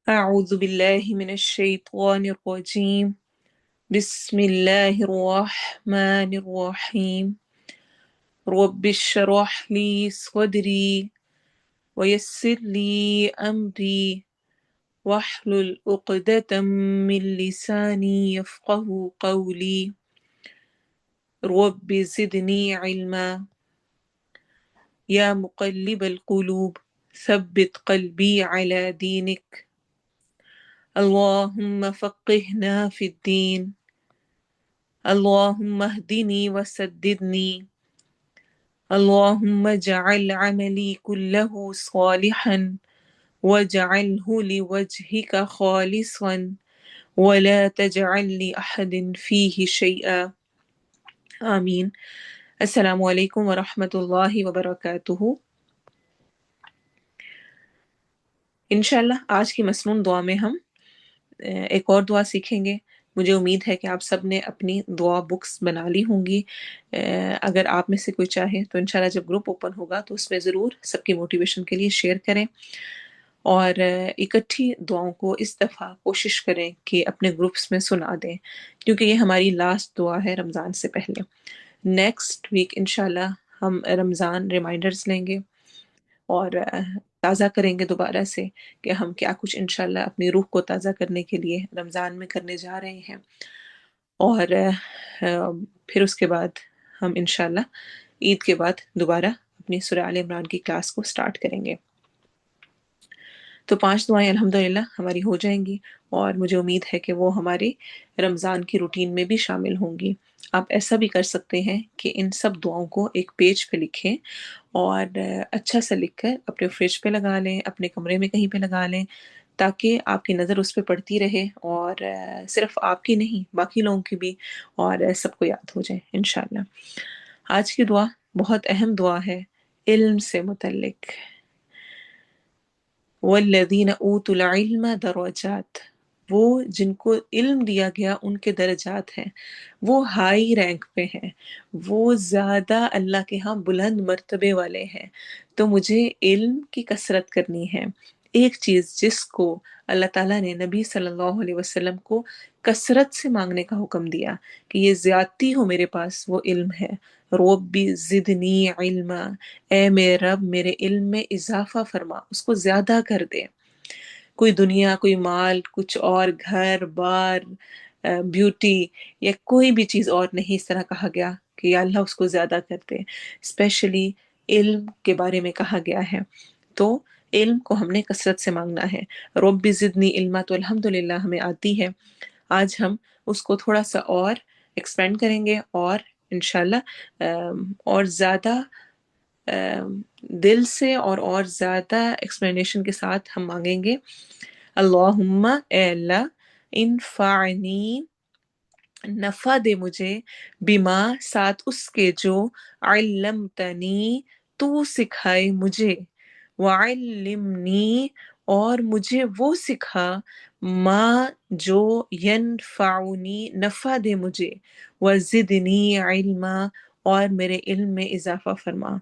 أعوذ بالله من الشيطان الرجيم بسم الله الرحمن الرحيم رب اشرح لي صدري ويسر لي أمري واحلل عقدة من لساني يفقه قولي رب زدني علما يا مقلب القلوب ثبت قلبي على دينك اللهم فقهنا في الدين اللهم اهدني وسددني اللهم اجعل عملي كله صالحا واجعله لوجهك خالصا ولا تجعل لأحد فيه شيئا آمین۔ السلام علیکم ورحمۃ اللہ وبرکاتہ۔ انشاءاللہ آج کی مسنون دعا میں ہم ایک اور دعا سیکھیں گے۔ مجھے امید ہے کہ آپ سب نے اپنی دعا بکس بنا لی ہوں گی۔ اگر آپ میں سے کوئی چاہے تو انشاءاللہ جب گروپ اوپن ہوگا تو اس میں ضرور سب کی موٹیویشن کے لیے شیئر کریں، اور اکٹھی دعاؤں کو اس دفعہ کوشش کریں کہ اپنے گروپس میں سنا دیں، کیونکہ یہ ہماری لاسٹ دعا ہے رمضان سے پہلے۔ نیکسٹ ویک انشاءاللہ ہم رمضان ریمائنڈرز لیں گے اور تازہ کریں گے دوبارہ سے کہ ہم کیا کچھ انشاءاللہ اپنی روح کو تازہ کرنے کے لیے رمضان میں کرنے جا رہے ہیں، اور پھر اس کے بعد ہم انشاءاللہ عید کے بعد دوبارہ اپنی سورہ آل عمران کی کلاس کو سٹارٹ کریں گے۔ تو 5 دعائیں الحمدللہ ہماری ہو جائیں گی، اور مجھے امید ہے کہ وہ ہمارے رمضان کی روٹین میں بھی شامل ہوں گی۔ آپ ایسا بھی کر سکتے ہیں کہ ان سب دعاؤں کو ایک پیج پہ لکھیں، اور اچھا سا لکھ کر اپنے فریج پہ لگا لیں، اپنے کمرے میں کہیں پہ لگا لیں، تاکہ آپ کی نظر اس پہ پڑتی رہے، اور صرف آپ کی نہیں باقی لوگوں کی بھی، اور سب کو یاد ہو جائے انشاءاللہ۔ آج کی دعا بہت اہم دعا ہے علم سے متعلق۔ والذین اوتوا العلم درجات، وہ جن کو علم دیا گیا ان کے درجات ہیں، وہ ہائی رینک پہ ہیں، وہ زیادہ اللہ کے ہاں بلند مرتبے والے ہیں۔ تو مجھے علم کی کثرت کرنی ہے۔ ایک چیز جس کو اللہ تعالیٰ نے نبی صلی اللہ علیہ وسلم کو کثرت سے مانگنے کا حکم دیا کہ یہ زیادتی ہو میرے پاس، وہ علم ہے۔ ربی زدنی علما، اے میرے رب میرے علم میں اضافہ فرما، اس کو زیادہ کر دے۔ کوئی دنیا، کوئی مال، کچھ اور، گھر بار، بیوٹی یا کوئی بھی چیز اور نہیں، اس طرح کہا گیا کہ یا اللہ اس کو زیادہ کر دے۔ اسپیشلی علم کے بارے میں کہا گیا ہے، تو علم کو ہم نے کثرت سے مانگنا ہے۔ رب زدنی علما تو الحمدللہ ہمیں آتی ہے، آج ہم اس کو تھوڑا سا اور ایکسپینڈ کریں گے، اور انشاءاللہ اور زیادہ دل سے اور زیادہ ایکسپلینیشن کے ساتھ ہم مانگیں گے۔ اللہم، اے اللہ، انفعنی، نفع دے مجھے، بما، ساتھ اس کے جو، علمتنی، تو سکھائے مجھے، وعلمنی، اور مجھے وہ سکھا، ما، جو، ینفعنی، نفع دے مجھے، وزدنی علما، اور میرے علم میں اضافہ فرما۔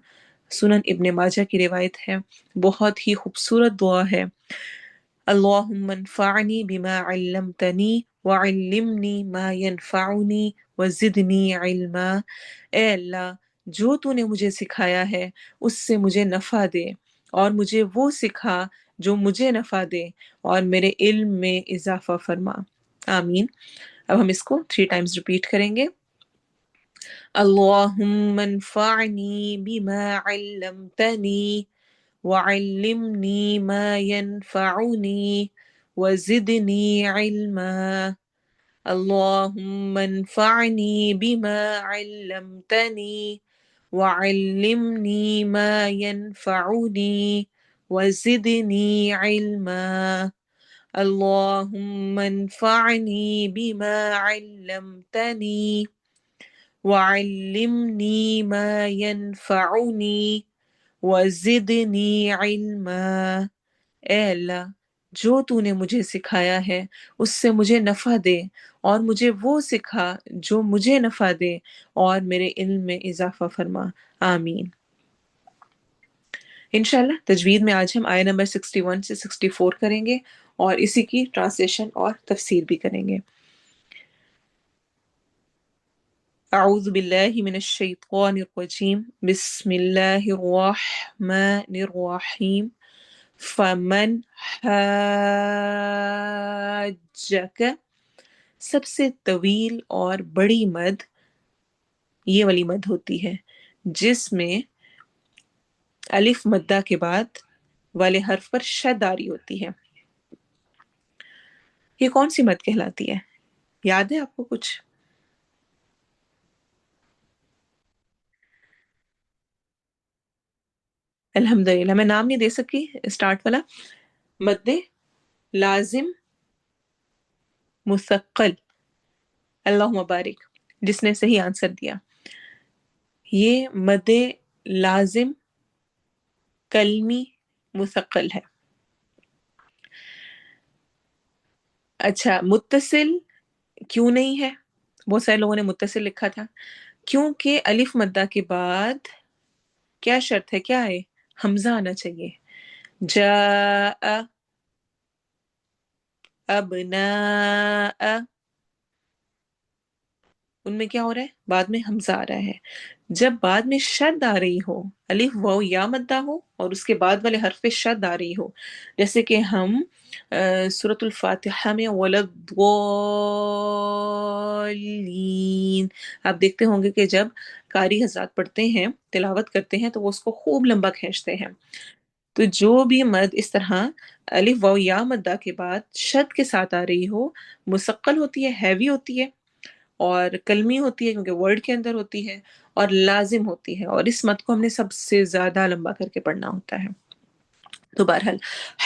سنن ابن ماجہ کی روایت ہے، بہت ہی خوبصورت دعا ہے۔ اللہم انفعنی بما علمتنی وعلمنی ما ینفعنی وزدنی علما، اے اللہ جو تو نے مجھے سکھایا ہے اس سے مجھے نفع دے، اور مجھے وہ سکھا جو مجھے نفع دے، اور میرے علم میں اضافہ فرما۔ آمین۔ اب ہم اس کو 3 ٹائمز ریپیٹ کریں گے۔ اللہم انفعنی بما علمتنی وعلمنی ما ینفعنی وزدنی علما۔ اللہم انفعنی بما علمتنی وعلمنی ما ینفعنی وزدنی علما۔ اللہم انفعنی بما علمتنی وعلمنی ما ینفعنی وزدنی علما، اے اللہ جو تو نے مجھے سکھایا ہے اس سے مجھے نفع دے، اور مجھے وہ سکھا جو مجھے نفع دے، اور میرے علم میں اضافہ فرما۔ آمین۔ انشاءاللہ تجوید میں آج ہم آیہ نمبر 61 سے 64 کریں گے، اور اسی کی ٹرانسلیشن اور تفسیر بھی کریں گے۔ اعوذ باللہ من الشیطان الرجیم، بسم اللہ الرحمن الرحیم۔ فمن حاجک، سب سے طویل اور بڑی مد یہ والی مد ہوتی ہے جس میں الف مدہ کے بعد والے حرف پر شد آری ہوتی ہے۔ یہ کون سی مد کہلاتی ہے؟ یاد ہے آپ کو کچھ؟ الحمدللہ، میں نام نہیں دے سکی اسٹارٹ والا۔ مد لازم مثقل، اللہم بارک، جس نے صحیح آنسر دیا۔ یہ مد لازم کلمی مثقل ہے۔ اچھا، متصل کیوں نہیں ہے؟ بہت سارے لوگوں نے متصل لکھا تھا، کیونکہ الف مدہ کے بعد کیا شرط ہے، کیا ہے؟ حمزہ آنا چاہیے۔ جاء، ابناء، ان میں کیا ہو رہا ہے؟ بعد میں حمزہ آ رہا ہے۔ جب بعد میں شد آ رہی ہو، الف واو یا مدہ ہو اور اس کے بعد والے حرف پہ شد آ رہی ہو، جیسے کہ ہم سورۃ الفاتحہ میں وَلَضَّالِّينَ، آپ دیکھتے ہوں گے کہ جب قاری حضرات پڑھتے ہیں، تلاوت کرتے ہیں، تو وہ اس کو خوب لمبا کھینچتے ہیں۔ تو جو بھی مد اس طرح الف واو یا مدہ کے بعد شد کے ساتھ آ رہی ہو، مثقل ہوتی ہے، ہیوی ہوتی ہے، اور کلمی ہوتی ہے کیونکہ ورڈ کے اندر ہوتی ہے، اور لازم ہوتی ہے، اور اس مد کو ہم نے سب سے زیادہ لمبا کر کے پڑھنا ہوتا ہے۔ تو بہرحال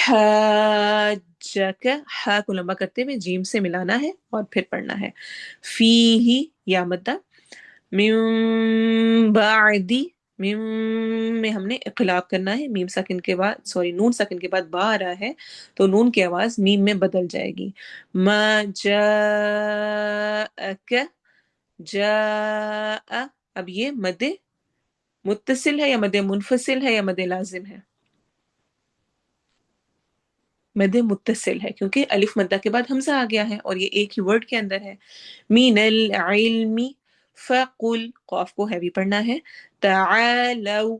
حاجک، ہا کو لمبا کرتے ہوئے جیم سے ملانا ہے اور پھر پڑھنا ہے۔ فی ہی یا مدہ، من بعدی، میم میں ہم نے اقلاب کرنا ہے، میم ساکن کے بعد، سوری نون ساکن کے بعد با آ رہا ہے تو نون کی آواز میم میں بدل جائے گی۔ ما جاءک، جاء، اب یہ مد متصل ہے یا مد منفصل ہے یا مد لازم ہے؟ مد متصل ہے، کیونکہ الف مدہ کے بعد حمزہ آ گیا ہے اور یہ ایک ہی ورڈ کے اندر ہے۔ من العلم، فقل، قاف کو ہیوی پڑھنا ہے۔ تعالوا،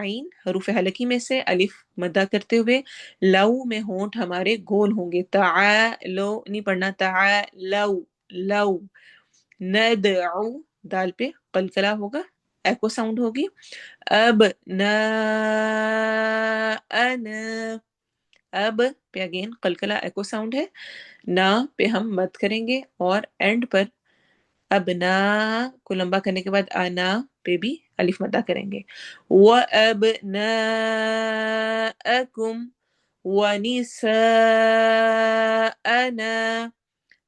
عین حروف حلقی میں سے الف مدہ کرتے ہوئے لو میں ہونٹ ہمارے گول ہوں گے، تعالو نہیں پڑھنا، تعالو، لو، ندعو، دال پہ قلقلہ ہوگا، ایکو ساؤنڈ ہوگی۔ اب نا، اب پہ اگین قلقلہ ایکو ساؤنڈ ہے، نا پہ ہم مد کریں گے اور اینڈ پر ابنا کو لمبا کرنے کے بعد آنا پہ بھی الف مدہ کریں گے۔ وَأَبْنَاءَكُمْ وَنِسَاءَنَا،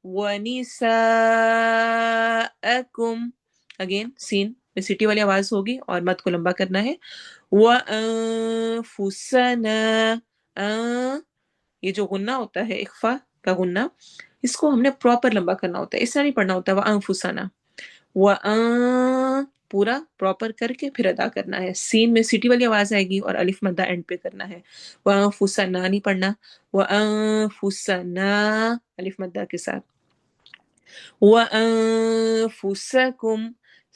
وَنِسَاءَكُمْ، اگین سین میں سٹی والی آواز ہوگی اور مد کو لمبا کرنا ہے۔ وَأَنفُسَنَا، یہ جو غنہ ہوتا ہے اخفا کا غنہ، اس کو ہم نے پراپر لمبا کرنا ہوتا ہے، اس طرح نہیں پڑھنا ہوتا وَأَنفُسَنَا، پورا پراپر کر کے پھر ادا کرنا ہے۔ سین میں سٹی والی آواز آئے گی اور الف مدہ اینڈ پہ کرنا ہے۔ وَأَنفُسَنَا نہیں پڑھنا، وَأَنفُسَنَا الف مدہ کے ساتھ۔ وَأَنفُسَكُمْ،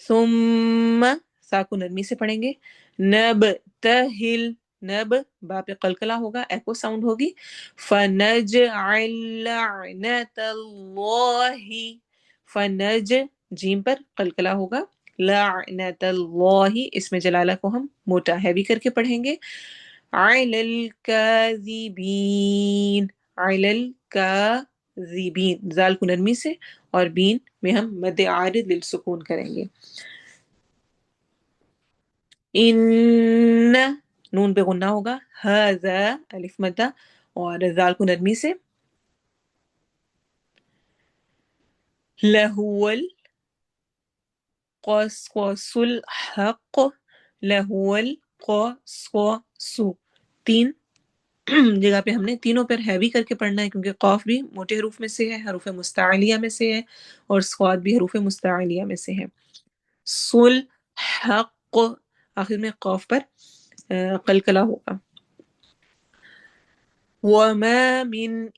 ثُمَّ سا کو نرمی سے پڑھیں گے۔ نَبْتَهِلْ، نب با پہ قلقلہ ہوگا، ایکو ساؤنڈ ہوگی۔ فَنَجْعَلْ لَعْنَتَ اللَّهِ، فنج جیم پر قلقلہ ہوگا، لعنت اللہ، اس میں جلالہ کو ہم موٹا ہیوی کر کے پڑھیں گے۔ علی الکاذبین، علی الکاذبین، زال کو نرمی سے اور بین میں ہم مد عارض للسکون کریں گے۔ ان، نون پہ غنہ ہوگا، ھذا الف مدہ اور زال کو نرمی سے۔ لہول قصص الحق، لہول قصص، تین جگہ پہ ہم نے تینوں پر ہیوی کر کے پڑھنا ہے کیونکہ قاف بھی موٹے حروف میں سے ہے، حروف مستعلیہ میں سے ہے، اور صاد بھی حروف مستعلیہ میں سے ہے۔ سل حق، آخر میں قاف پر قلقلہ ہوگا۔ وما من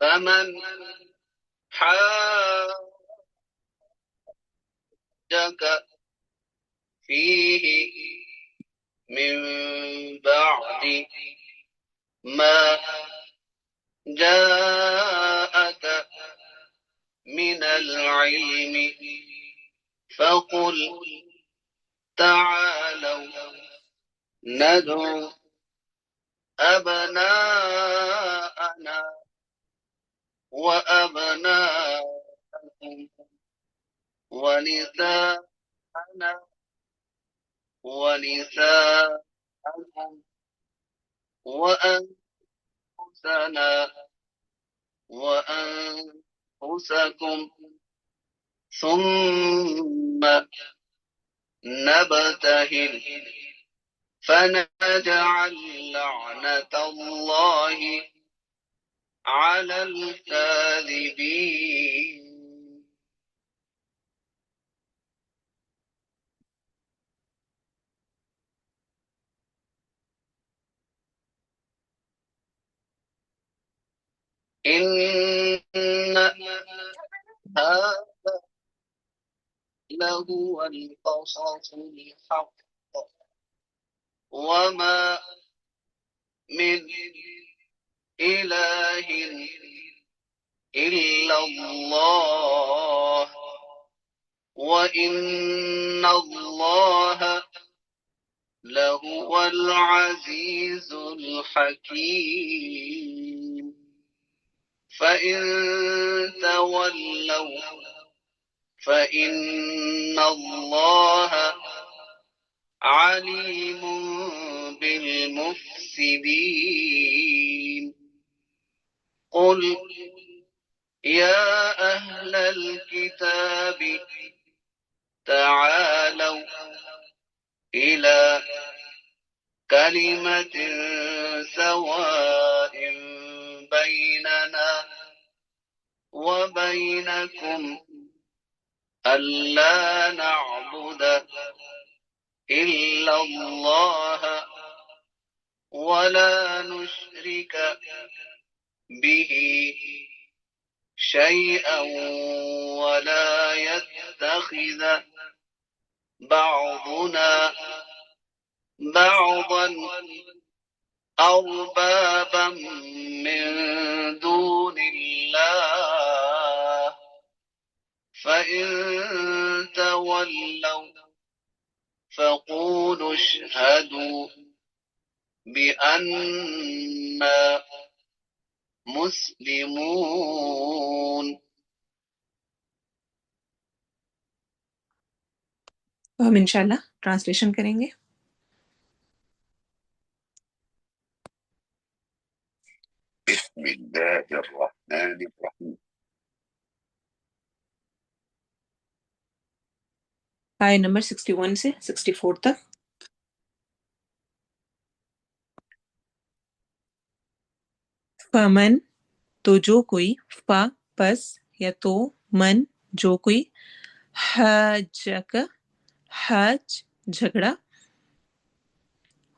فمن حاجك فيه من بعد ما جاءك من العلم فقل تعالوا ندعو أبناءنا وأبناءكم ونساءنا ونساءكم وأنفسنا وأنفسكم ثم نبتهل فنجعل لعنة الله على الكاذبين إن هذا لهو القصص الحق وما من إله إلا الله وإن الله لهو العزيز الحكيم فإن تولوا فإن الله عليم بالمفسدين قل يا أهل الكتاب تعالوا إلى كلمة سواء بيننا وبينكم ألا نعبد إلا الله ولا نشرك به شيئا ولا يتخذ بعضنا بعضا أربابا من دون الله فإن تولوا فقولوا اشهدوا بأننا مسلمون. تو ہم انشاءاللہ ٹرانسلیشن کریں گے. بسم اللہ الرحمن الرحیم. آیت نمبر 61 سے 64 تک. فمن تو جو کوئی، فا پس یا تو، من جو کوئی، حاجک حاج جھگڑا،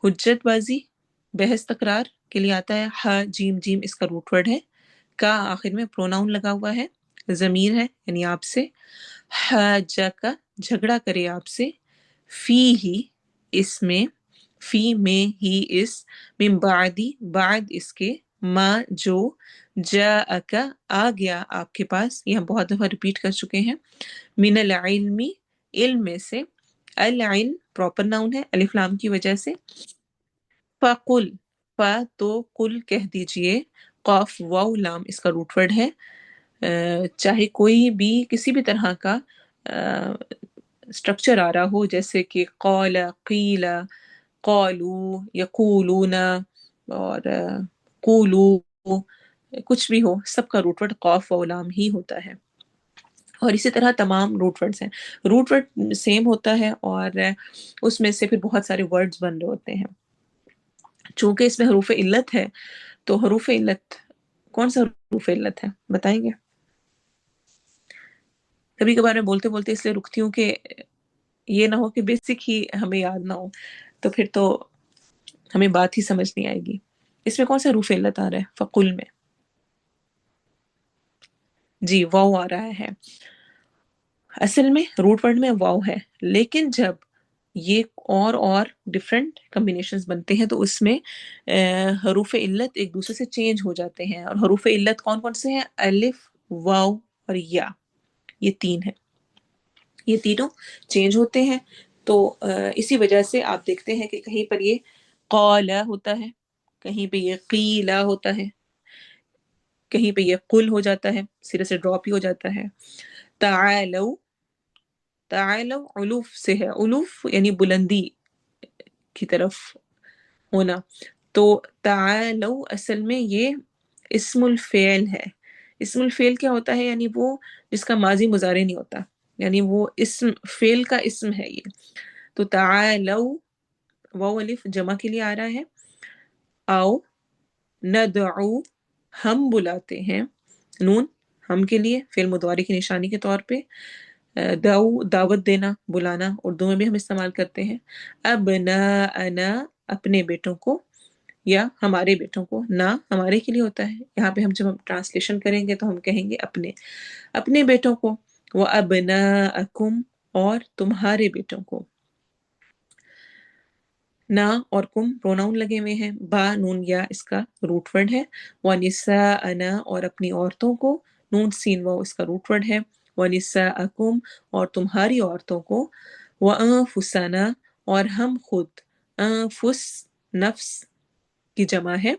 حجت بازی بحث تکرار کے لیے آتا ہے. ح جیم جیم اس کا روٹ ورڈ ہے. کا آخر میں پروناؤن لگا ہوا ہے، ضمیر ہے یعنی آپ سے. حاجک جھگڑا کرے آپ سے، فی ہی اس میں، فی میں ہی اس، من بعدی بعد اس کے، ما جو، جاءک آ گیا آپ کے پاس. یہ ہم بہت دفعہ ریپیٹ کر چکے ہیں. من العلم علم میں سے، العلم پراپر ناؤن ہے الف لام کی وجہ سے. فقل فا تو قل کہہ دیجئے، قاف واو لام اس کا روٹ ورڈ ہے. چاہے کوئی بھی کسی بھی طرح کا اسٹرکچر آ رہا ہو، جیسے کہ قال، قیل، قالو، یقولون اور قولو، کچھ بھی ہو، سب کا روٹ ورڈ قاف واو لام ہی ہوتا ہے. اور اسی طرح تمام روٹ ورڈز ہیں. روٹ ورڈ سیم ہوتا ہے اور اس میں سے پھر بہت سارے ورڈز بن رہے ہوتے ہیں. چونکہ اس میں حروف علت ہے تو حروف علت کون سا حروف علت ہے بتائیں گے؟ کبھی کبھار میں بولتے بولتے اس لیے رکتی ہوں کہ یہ نہ ہو کہ بیسک ہی ہمیں یاد نہ ہو، تو پھر تو ہمیں بات ہی سمجھ نہیں آئے گی. اس میں کون سا حروف علت آ رہا ہے فقل میں؟ جی واو آ رہا ہے. اصل میں روٹ ورڈ میں واو ہے، لیکن جب یہ اور ڈفرینٹ کمبینیشنز بنتے ہیں تو اس میں حروف علت ایک دوسرے سے چینج ہو جاتے ہیں. اور حروف علت کون کون سے ہیں؟ الف، واو اور یا، یہ تین ہیں. یہ تینوں چینج ہوتے ہیں. تو اسی وجہ سے آپ دیکھتے ہیں کہ کہیں پر یہ قالا ہوتا ہے، کہیں پہ یہ قیلا ہوتا ہے، کہیں پہ یہ قل ہو جاتا ہے، سرے سے ڈراپ ہی ہو جاتا ہے۔ تعالو، تعالو علوف سے ہے، علوف یعنی بلندی کی طرف ہونا، تو تعالو اصل میں یہ اسم الفعل ہے۔ اسم الفعل کیا ہوتا ہے؟ یعنی وہ جس کا ماضی مضارع نہیں ہوتا، یعنی وہ اسم فعل کا اسم ہے یہ۔ تو تعالو واو الف جمع کے لیے آ رہا ہے، آؤ، ندعو ہم بلاتے ہیں، نون ہم کے لیے فعل مضارع کی نشانی کے طور پہ، دعو دعوت دینا، بلانا، اردو میں بھی ہم استعمال کرتے ہیں، ابناءنا اپنے بیٹوں کو یا ہمارے بیٹوں کو، نہ ہمارے کے لیے ہوتا ہے، یہاں پہ ہم جب ہم ٹرانسلیشن کریں گے تو ہم کہیں گے اپنے اپنے بیٹوں کو، وَأَبْنَاءَكُمْ اور تمہارے بیٹوں کو، نا اور کم پروناؤن لگے ہوئے ہیں، با نون یا اس کا روٹ ورڈ ہے، وَنِسَاءَنَا اور اپنی عورتوں کو، نون سین واو اس کا روٹ ورڈ ہے، وَنِسَاءَكُمْ اور تمہاری عورتوں کو، وَأَنفُسَنَا اور ہم خود، انفس نفس کی جمع ہے،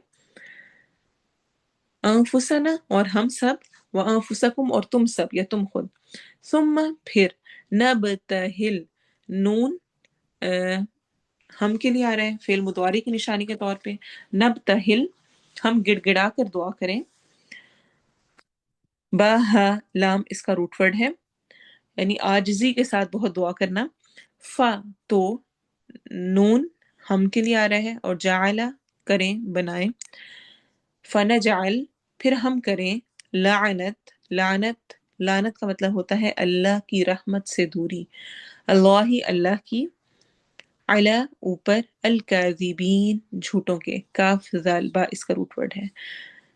انفسنا اور ہم سب، وانفسکم اور تم سب یا تم خود، ثم پھر، نبتہل نون ہم کے لیے آ رہا ہے فعل مضارع کی نشانی کے طور پہ، نبتہل ہم گڑ گڑا کر دعا کریں، با ہا لام اس کا روٹ ورڈ ہے، یعنی عاجزی کے ساتھ بہت دعا کرنا، فا تو نون ہم کے لیے آ رہا ہے اور جعلا کریں بنائیں، فنجعل پھر ہم کریں، لعنت لعنت لعنت کا مطلب ہوتا ہے اللہ کی رحمت سے دوری، اللہ اللہ کی، علی اوپر، الکاذبین جھوٹوں کے، کاف ذال با اس کا روٹ ورڈ ہے،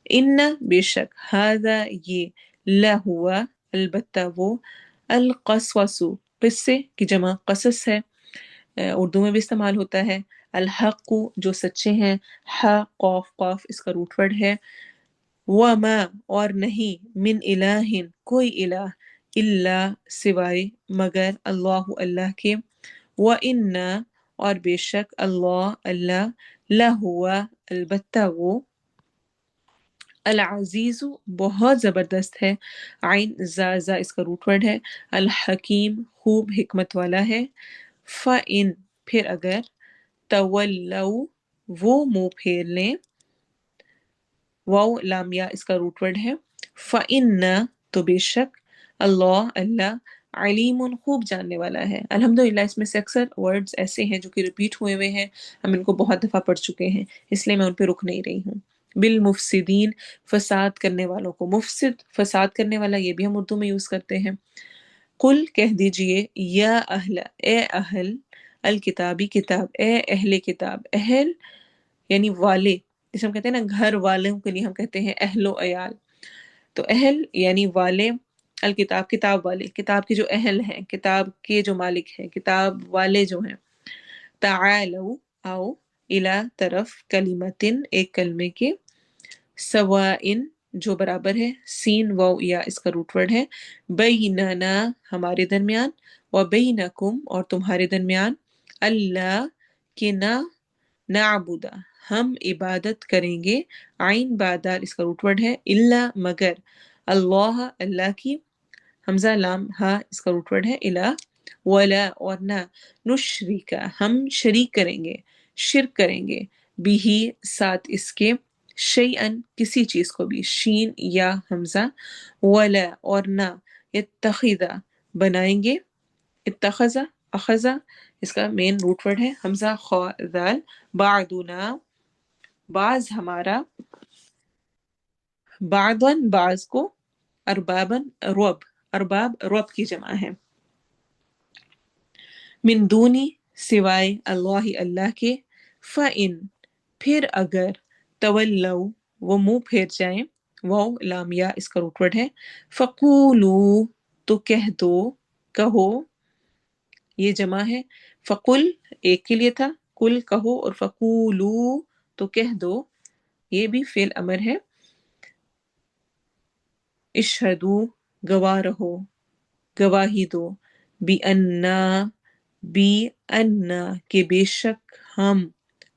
ان بے شک، ھذا یہ، لہوا البتہ وہ، القصص قصے کی جمع قصص ہے، اردو میں بھی استعمال ہوتا ہے، الحق جو سچے ہیں، ح قاف قاف اس کا روٹ ورڈ ہے، وما اور نہیں، من الہ کوئی الہ، الا سوائے مگر، اللہ اللہ کے، وَإِنَّا اور بے شک، اللہ اللہ، لَهُوَ البتہ وہ، العزیز بہت زبردست ہے، عین زا اس کا روٹ ورڈ ہے، الحکیم خوب حکمت والا ہے، فَإِن پھر اگر، تولوا وہ منہ پھیر لیں، واو لام یا اس کا روٹ ورڈ ہے، فَإِنَّ تو بے شک، اللہ اللہ، علیم خوب جاننے والا ہے۔ الحمدللہ اس میں سے اکثر ورڈز ایسے ہیں جو کہ ریپیٹ ہوئے ہوئے ہیں، ہم ان کو بہت دفعہ پڑھ چکے ہیں، اس لیے میں ان پہ رک نہیں رہی ہوں۔ بالمفسدین فساد کرنے والوں کو، مفسد فساد کرنے والا، یہ بھی ہم اردو میں یوز کرتے ہیں۔ قل کہہ دیجئے، یا اہل اے اہل الکتابی کتاب، اے اہل کتاب، اہل یعنی والے، جسے ہم کہتے ہیں نا گھر والوں کے لیے ہم کہتے ہیں اہل و عیال، تو اہل یعنی والے، الکتاب کتاب والے، کتاب کے جو اہل ہیں، کتاب کے جو مالک ہیں، کتاب والے جو ہیں، تعالو آؤ، الی طرف، کلمتن ایک کلمے کے، سوائن جو برابر ہے، سین واو یا اس کا روٹ ورڈ ہے، بیننا ہمارے درمیان، و بینکم اور تمہارے درمیان، اللہ کہ نہ، نعبد ہم عبادت کریں گے، عین بادال اس کا روٹ ورڈ ہے، اللہ مگر، اللہ اللہ کی، حمزہ لام ہا اس کا روٹ ورڈ ہے، الہ، ولا اور نہ، نشریکا ہم شریک کریں گے، شرک کریں گے، بھی ساتھ اس کے، شیئن کسی چیز کو بھی، شین یا حمزہ، ولا اور نہ، اتخذا بنائیں گے، اتخذا اخذا اس کا مین روٹ ورڈ ہے، حمزہ خا ذال، بعدنا بعض ہمارا، بعضن بعض کو، اربابن رب، ارباب رب کی جمع ہے، من دونی سوائے، اللہ اللہ کے، فَإِن پھر اگر، تولوا وہ منہ پھیر جائیں، واو لام یا اس کا روٹ ورڈ ہے، فقولو تو کہہ دو، کہو، یہ جمع ہے، فقل ایک کے لیے تھا، کل کہو، اور فقولو تو کہہ دو، یہ بھی فعل امر ہے، اشہدو گواہ رہو، گواہی دو، بی انا کہ بے شک ہم،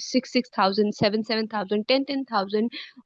6,000 7,000 10,000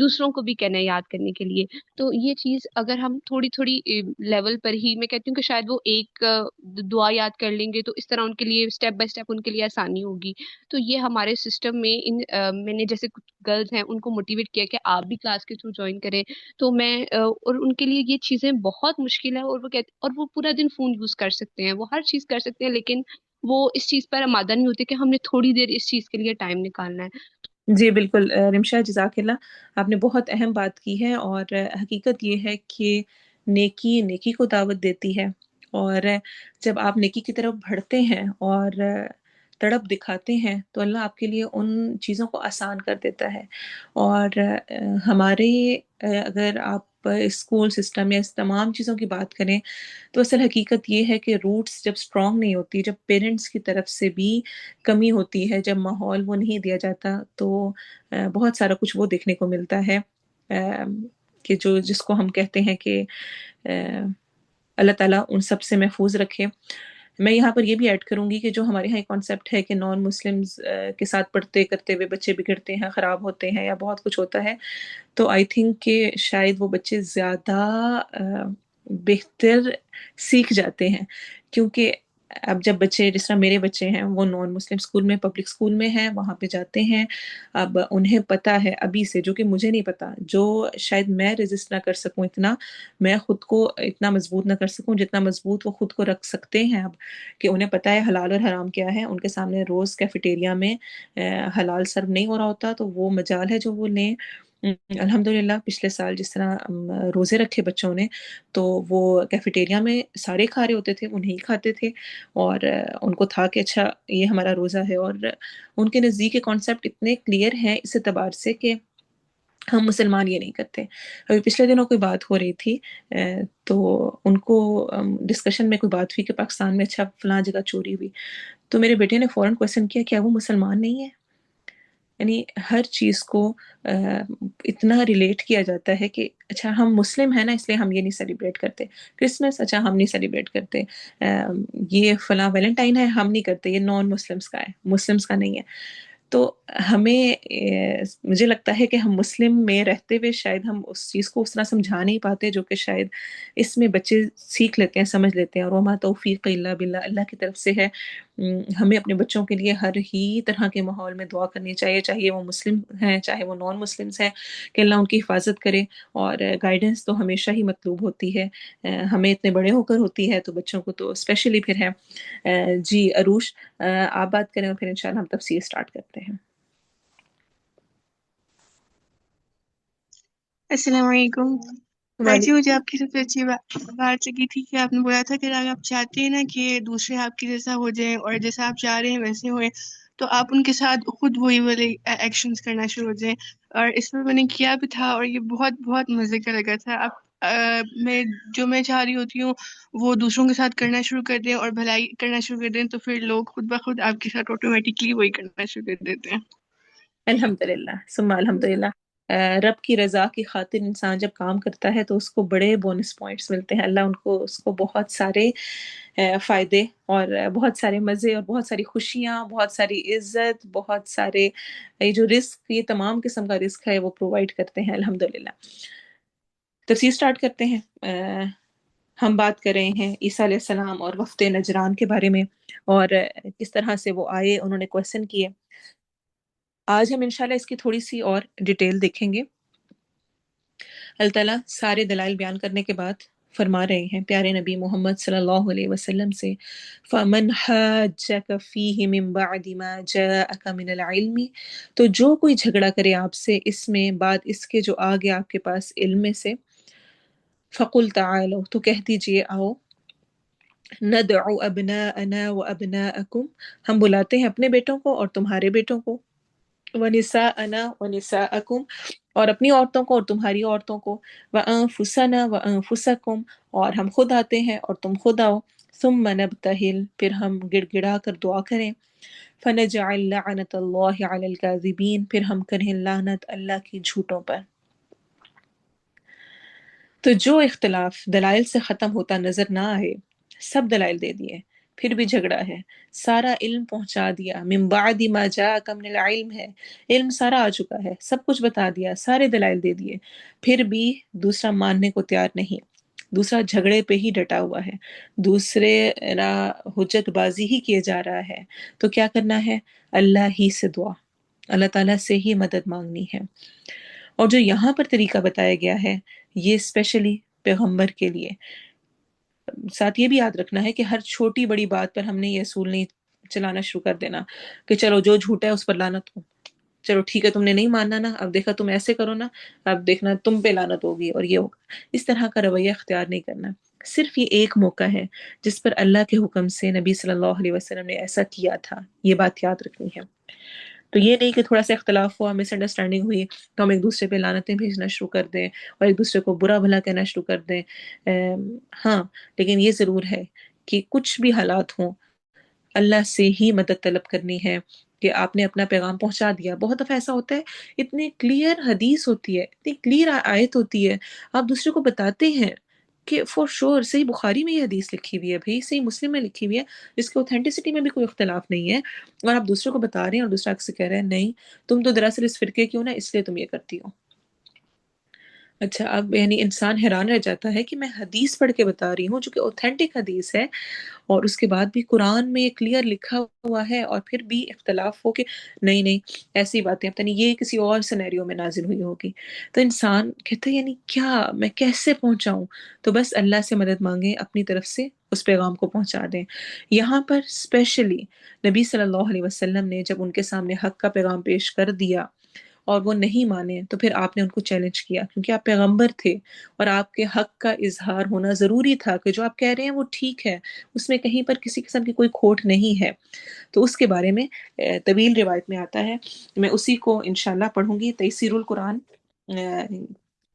دوسروں کو بھی کہنا ہے یاد کرنے کے لیے. تو یہ چیز اگر ہم تھوڑی تھوڑی لیول پر ہی، میں کہتی ہوں کہ شاید وہ ایک دعا یاد کر لیں گے تو اس طرح ان کے لیے اسٹیپ بائی اسٹیپ ان کے لیے آسانی ہوگی. تو یہ ہمارے سسٹم میں میں نے جیسے کچھ گرلز ہیں ان کو موٹیویٹ کیا کہ آپ بھی کلاس کے تھرو جوائن کریں. تو میں اور ان کے لیے یہ چیزیں بہت مشکل ہے، اور وہ کہتے اور وہ پورا دن فون یوز کر سکتے ہیں، وہ ہر چیز کر سکتے ہیں، لیکن وہ اس چیز پر آمادہ نہیں ہوتے کہ ہم نے تھوڑی دیر اس چیز کے لیے ٹائم نکالنا ہے. جی بالکل رمشا، جزاک اللہ، آپ نے بہت اہم بات کی ہے، اور حقیقت یہ ہے کہ نیکی نیکی کو دعوت دیتی ہے، اور جب آپ نیکی کی طرف بڑھتے ہیں اور تڑپ دکھاتے ہیں تو اللہ آپ کے لیے ان چیزوں کو آسان کر دیتا ہے. اور ہمارے اگر آپ اسکول سسٹم یا اس تمام چیزوں کی بات کریں تو اصل حقیقت یہ ہے کہ روٹس جب اسٹرانگ نہیں ہوتی، جب پیرنٹس کی طرف سے بھی کمی ہوتی ہے، جب ماحول وہ نہیں دیا جاتا، تو بہت سارا کچھ وہ دیکھنے کو ملتا ہے کہ جس کو ہم کہتے ہیں کہ اللہ تعالیٰ ان سب سے محفوظ رکھے. میں یہاں پر یہ بھی ایڈ کروں گی کہ جو ہمارے یہاں ایک کانسیپٹ ہے کہ نان مسلمز کے ساتھ پڑھتے کرتے ہوئے بچے بگڑتے ہیں، خراب ہوتے ہیں یا بہت کچھ ہوتا ہے، تو آئی تھنک کہ شاید وہ بچے زیادہ بہتر سیکھ جاتے ہیں. کیونکہ اب جب بچے، جس طرح میرے بچے ہیں، وہ نان مسلم اسکول میں، پبلک اسکول میں ہیں، وہاں پہ جاتے ہیں، اب انہیں پتہ ہے ابھی سے، جو کہ مجھے نہیں پتا، جو شاید میں ریزسٹ نہ کر سکوں اتنا، میں خود کو اتنا مضبوط نہ کر سکوں جتنا مضبوط وہ خود کو رکھ سکتے ہیں اب، کہ انہیں پتہ ہے حلال اور حرام کیا ہے. ان کے سامنے روز کیفیٹیریا میں حلال سرو نہیں ہو رہا ہوتا، تو وہ مجال ہے جو وہ لیں. الحمدللہ پچھلے سال جس طرح روزے رکھے بچوں نے، تو وہ کیفیٹیریا میں سارے کھا رہے ہوتے تھے، وہ نہیں کھاتے تھے، اور ان کو تھا کہ اچھا یہ ہمارا روزہ ہے. اور ان کے نزدیک کانسیپٹ اتنے کلیئر ہیں اس اعتبار سے کہ ہم مسلمان یہ نہیں کرتے. ابھی پچھلے دنوں کوئی بات ہو رہی تھی، تو ان کو ڈسکشن میں کوئی بات ہوئی کہ پاکستان میں اچھا فلاں جگہ چوری ہوئی، تو میرے بیٹے نے فوراً کویسچن کیا کیا وہ مسلمان نہیں ہے. یعنی ہر چیز کو اتنا ریلیٹ کیا جاتا ہے کہ اچھا ہم مسلم ہیں نا اس لیے ہم یہ نہیں سیلیبریٹ کرتے، کرسمس اچھا ہم نہیں سیلیبریٹ کرتے، یہ فلاں ویلنٹائن ہے ہم نہیں کرتے، یہ نان مسلمس کا ہے، مسلمس کا نہیں ہے. تو ہمیں مجھے لگتا ہے کہ ہم مسلم میں رہتے ہوئے شاید ہم اس چیز کو اس طرح سمجھا نہیں پاتے جو کہ شاید اس میں بچے سیکھ لیتے ہیں، سمجھ لیتے ہیں. اور وما توفیق الا باللہ، اللہ کی طرف سے ہے. ہمیں اپنے بچوں کے لیے ہر ہی طرح کے ماحول میں دعا کرنی چاہیے، چاہے وہ مسلم ہیں چاہے وہ نان مسلمس ہیں، کہ اللہ ان کی حفاظت کرے. اور گائیڈنس تو ہمیشہ ہی مطلوب ہوتی ہے، ہمیں اتنے بڑے ہو کر ہوتی ہے تو بچوں کو تو اسپیشلی پھر ہے. جی عروش، آپ بات کریں اور پھر انشاءاللہ ہم تفسیر سٹارٹ کرتے ہیں. السلام علیکم. وعلیکم. مجھے آپ کی سب سے اچھی بات لگی تھی کہ آپ نے بولا تھا کہ اگر آپ چاہتے ہیں نا کہ دوسرے آپ کی جیسا ہو جائیں اور جیسا آپ چاہ رہے ہیں ویسے ہوئے، تو آپ ان کے ساتھ خود وہی والے ایکشنز کرنا شروع ہو جائیں. اور اس میں نے کیا بھی تھا اور یہ بہت بہت مزے کا لگا تھا. میں چاہ رہی ہوتی ہوں وہ دوسروں کے ساتھ کرنا شروع کر دیں اور بھلائی کرنا شروع کر دیں، تو پھر لوگ خود بخود آپ کے ساتھ آٹومیٹکلی وہی کرنا شروع کر دیتے ہیں. الحمدللہ ثم الحمدللہ. رب کی رضا کی خاطر انسان جب کام کرتا ہے تو اس کو بڑے بونس پوائنٹس ملتے ہیں. اللہ اس کو بہت سارے فائدے اور بہت سارے مزے اور بہت ساری خوشیاں، بہت ساری عزت، بہت سارے یہ جو رزق، یہ تمام قسم کا رزق ہے وہ پرووائڈ کرتے ہیں الحمدللہ. تفسیر سٹارٹ کرتے ہیں. ہم بات کر رہے ہیں عیسیٰ علیہ السلام اور وفد نجران کے بارے میں، اور کس طرح سے وہ آئے، انہوں نے کویسچن کیے. آج ہم انشاءاللہ اس کی تھوڑی سی اور ڈیٹیل دیکھیں گے. اللہ تعالیٰ سارے دلائل بیان کرنے کے بعد فرما رہے ہیں پیارے نبی محمد صلی اللہ علیہ وسلم سے، فَمَنْ حَاجَّكَ فِيهِ مِنْ بَعْدِ مَا جَاءَكَ مِنَ الْعِلْمِ، تو جو کوئی جھگڑا کرے آپ سے اس میں بعد اس کے جو آ گیا آپ کے پاس علم میں سے، فَقُلْ تَعَالَوْا، تو کہہ دیجئے آؤ، نَدْعُ أَبْنَاءَنَا وَأَبْنَاءَكُمْ، ہم بلاتے ہیں اپنے بیٹوں کو اور تمہارے بیٹوں کو، وَنِسَاءَنَا وَنِسَاءَكُمْ، اور اپنی عورتوں کو اور تمہاری عورتوں کو، وَأَنفُسَنَا وَأَنفُسَكُمْ، اور ہم خود آتے ہیں اور تم خود آؤ، ثُمَّ نَبْتَهِلْ، پھر ہم گڑ گڑا کر دعا کریں، فَنَجْعَلْ لَعْنَةَ اللَّهِ عَلَى الْكَاذِبِينَ، پھر ہم کریں لعنت اللہ کی جھوٹوں پر. تو جو اختلاف دلائل سے ختم ہوتا نظر نہ آئے، سب دلائل دے دیے پھر بھی جھگڑا ہے. سارا علم پہنچا دیا، من بعد ما جاءک من العلم ہے، علم سارا آ چکا ہے، سب کچھ بتا دیا، سارے دلائل دے دیے، پھر بھی دوسرا ماننے کو تیار نہیں. دوسرا جھگڑے پہ ہی ڈٹا ہوا ہے، دوسرے نا حجت بازی ہی کیے جا رہا ہے. تو کیا کرنا ہے؟ اللہ ہی سے دعا، اللہ تعالیٰ سے ہی مدد مانگنی ہے. اور جو یہاں پر طریقہ بتایا گیا ہے یہ اسپیشلی پیغمبر کے لیے. ساتھ یہ بھی یاد رکھنا ہے کہ ہر چھوٹی بڑی بات پر ہم نے یہ اصول نہیں چلانا شروع کر دینا کہ چلو جو جھوٹا ہے اس پر لعنت ہو، چلو ٹھیک ہے تم نے نہیں ماننا نا، اب دیکھا تم ایسے کرو نا، اب دیکھنا تم پہ لعنت ہوگی اور یہ ہوگا. اس طرح کا رویہ اختیار نہیں کرنا. صرف یہ ایک موقع ہے جس پر اللہ کے حکم سے نبی صلی اللہ علیہ وسلم نے ایسا کیا تھا، یہ بات یاد رکھنی ہے. تو یہ نہیں کہ تھوڑا سا اختلاف ہوا، مس انڈرسٹینڈنگ ہوئی تو ہم ایک دوسرے پہ لعنتیں بھیجنا شروع کر دیں اور ایک دوسرے کو برا بھلا کہنا شروع کر دیں. ہاں لیکن یہ ضرور ہے کہ کچھ بھی حالات ہوں اللہ سے ہی مدد طلب کرنی ہے کہ آپ نے اپنا پیغام پہنچا دیا. بہت دفعہ ایسا ہوتا ہے، اتنی کلیئر حدیث ہوتی ہے، اتنی کلیئر آیت ہوتی ہے، آپ دوسرے کو بتاتے ہیں کہ فور شور صحیح بخاری میں یہ حدیث لکھی ہوئی ہے، بھائی صحیح مسلم میں لکھی ہوئی ہے، جس کے اوتھینٹسٹی میں بھی کوئی اختلاف نہیں ہے، اور آپ دوسرے کو بتا رہے ہیں اور دوسرا آپ سے کہہ رہے ہیں نہیں تم تو دراصل اس فرقے کیوں نا اس لیے تم یہ کرتی ہو. اچھا اب یعنی انسان حیران رہ جاتا ہے کہ میں حدیث پڑھ کے بتا رہی ہوں جو کہ اوتھینٹک حدیث ہے، اور اس کے بعد بھی قرآن میں کلیئر لکھا ہوا ہے، اور پھر بھی اختلاف ہو کہ نہیں ایسی باتیں پتہ نہیں یہ کسی اور سینیریو میں نازل ہوئی ہوگی. تو انسان کہتا ہے یعنی کیا میں کیسے پہنچاؤں؟ تو بس اللہ سے مدد مانگیں، اپنی طرف سے اس پیغام کو پہنچا دیں. یہاں پر اسپیشلی نبی صلی اللہ علیہ وسلم نے جب ان کے سامنے حق کا پیغام پیش کر دیا اور وہ نہیں مانے تو پھر آپ نے ان کو چیلنج کیا، کیونکہ آپ پیغمبر تھے اور آپ کے حق کا اظہار ہونا ضروری تھا کہ جو آپ کہہ رہے ہیں وہ ٹھیک ہے، اس میں کہیں پر کسی قسم کی کوئی کھوٹ نہیں ہے. تو اس کے بارے میں طویل روایت میں آتا ہے، میں اسی کو انشاءاللہ پڑھوں گی. تیسیر القرآن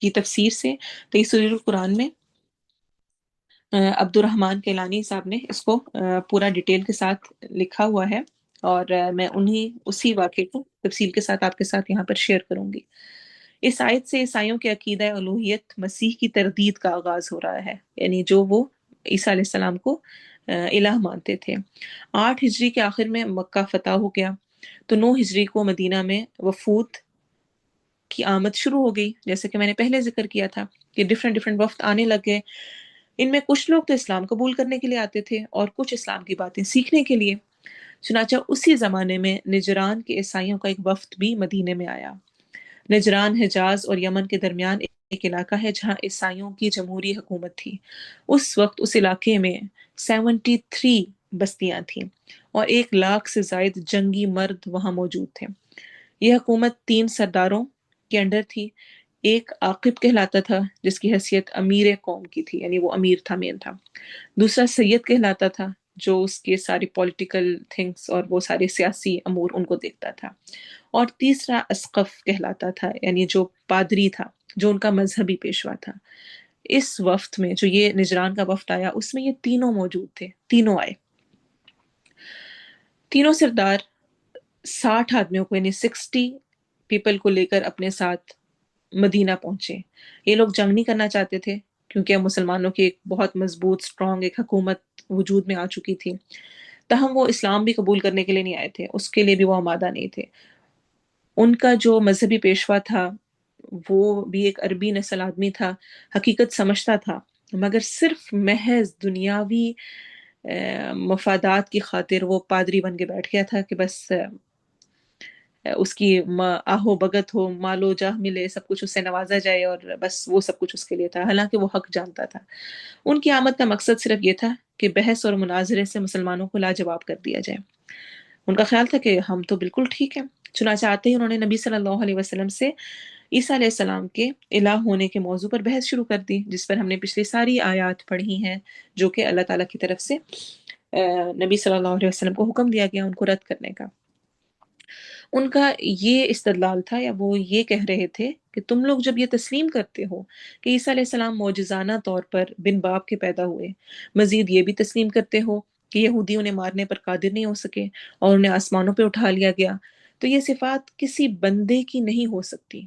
کی تفسیر سے، تیسیر القرآن میں عبد الرحمن کیلانی صاحب نے اس کو پورا ڈیٹیل کے ساتھ لکھا ہوا ہے، اور میں اسی واقعے کو تفصیل کے ساتھ آپ کے ساتھ یہاں پر شیئر کروں گی. اس آیت سے عیسائیوں کے عقیدہ الوہیت مسیح کی تردید کا آغاز ہو رہا ہے، یعنی جو وہ عیسیٰ علیہ السلام کو الہ مانتے تھے. 8 ہجری کے آخر میں مکہ فتح ہو گیا، تو 9 ہجری کو مدینہ میں وفود کی آمد شروع ہو گئی. جیسے کہ میں نے پہلے ذکر کیا تھا کہ ڈیفرنٹ وفد آنے لگے. ان میں کچھ لوگ تو اسلام قبول کرنے کے لیے آتے تھے اور کچھ اسلام کی باتیں سیکھنے کے لیے. چنانچہ اسی زمانے میں نجران کے عیسائیوں کا ایک وفد بھی مدینے میں آیا. نجران حجاز اور یمن کے درمیان ایک علاقہ ہے جہاں عیسائیوں کی جمہوری حکومت تھی. اس وقت اس علاقے میں 73 بستیاں تھیں اور 1 لاکھ سے زائد جنگی مرد وہاں موجود تھے. یہ حکومت 3 سرداروں کے انڈر تھی. ایک عاقب کہلاتا تھا جس کی حیثیت امیر قوم کی تھی، یعنی وہ امیر تھا، مین تھا. دوسرا سید کہلاتا تھا جو اس کے ساری پولیٹیکل تھنگس اور وہ سارے سیاسی امور ان کو دیکھتا تھا. اور تیسرا اسقف کہلاتا تھا، یعنی جو پادری تھا، جو ان کا مذہبی پیشوا تھا. اس وفد میں جو یہ نجران کا وفد آیا اس میں یہ تینوں موجود تھے، تینوں آئے. تینوں سردار 60 آدمیوں کو یعنی 60 پیپل کو لے کر اپنے ساتھ مدینہ پہنچے. یہ لوگ جنگ نہیں کرنا چاہتے تھے کیونکہ مسلمانوں کی ایک بہت مضبوط سٹرونگ ایک حکومت وجود میں آ چکی تھی. تاہم وہ اسلام بھی قبول کرنے کے لیے نہیں آئے تھے، اس کے لیے بھی وہ آمادہ نہیں تھے. ان کا جو مذہبی پیشوا تھا وہ بھی ایک عربی نسل آدمی تھا، حقیقت سمجھتا تھا، مگر صرف محض دنیاوی مفادات کی خاطر وہ پادری بن کے بیٹھ گیا تھا کہ بس اس کی آہو بگت ہو، مال و جاہ ملے، سب کچھ اس سے نوازا جائے، اور بس وہ سب کچھ اس کے لیے تھا، حالانکہ وہ حق جانتا تھا. ان کی آمد کا مقصد صرف یہ تھا کہ بحث اور مناظرے سے مسلمانوں کو لاجواب کر دیا جائے. ان کا خیال تھا کہ ہم تو بالکل ٹھیک ہیں. چنانچہ آتے ہی انہوں نے نبی صلی اللہ علیہ وسلم سے عیسیٰ علیہ السلام کے الہ ہونے کے موضوع پر بحث شروع کر دی، جس پر ہم نے پچھلی ساری آیات پڑھی ہیں جو کہ اللہ تعالیٰ کی طرف سے نبی صلی اللہ علیہ وسلم کو حکم دیا گیا ان کو رد کرنے کا. ان کا یہ استدلال تھا، یا وہ یہ کہہ رہے تھے کہ تم لوگ جب یہ تسلیم کرتے ہو کہ عیسیٰ علیہ السلام معجزانہ طور پر بن باپ کے پیدا ہوئے، مزید یہ بھی تسلیم کرتے ہو کہ یہودی انہیں مارنے پر قادر نہیں ہو سکے اور انہیں آسمانوں پہ اٹھا لیا گیا، تو یہ صفات کسی بندے کی نہیں ہو سکتی.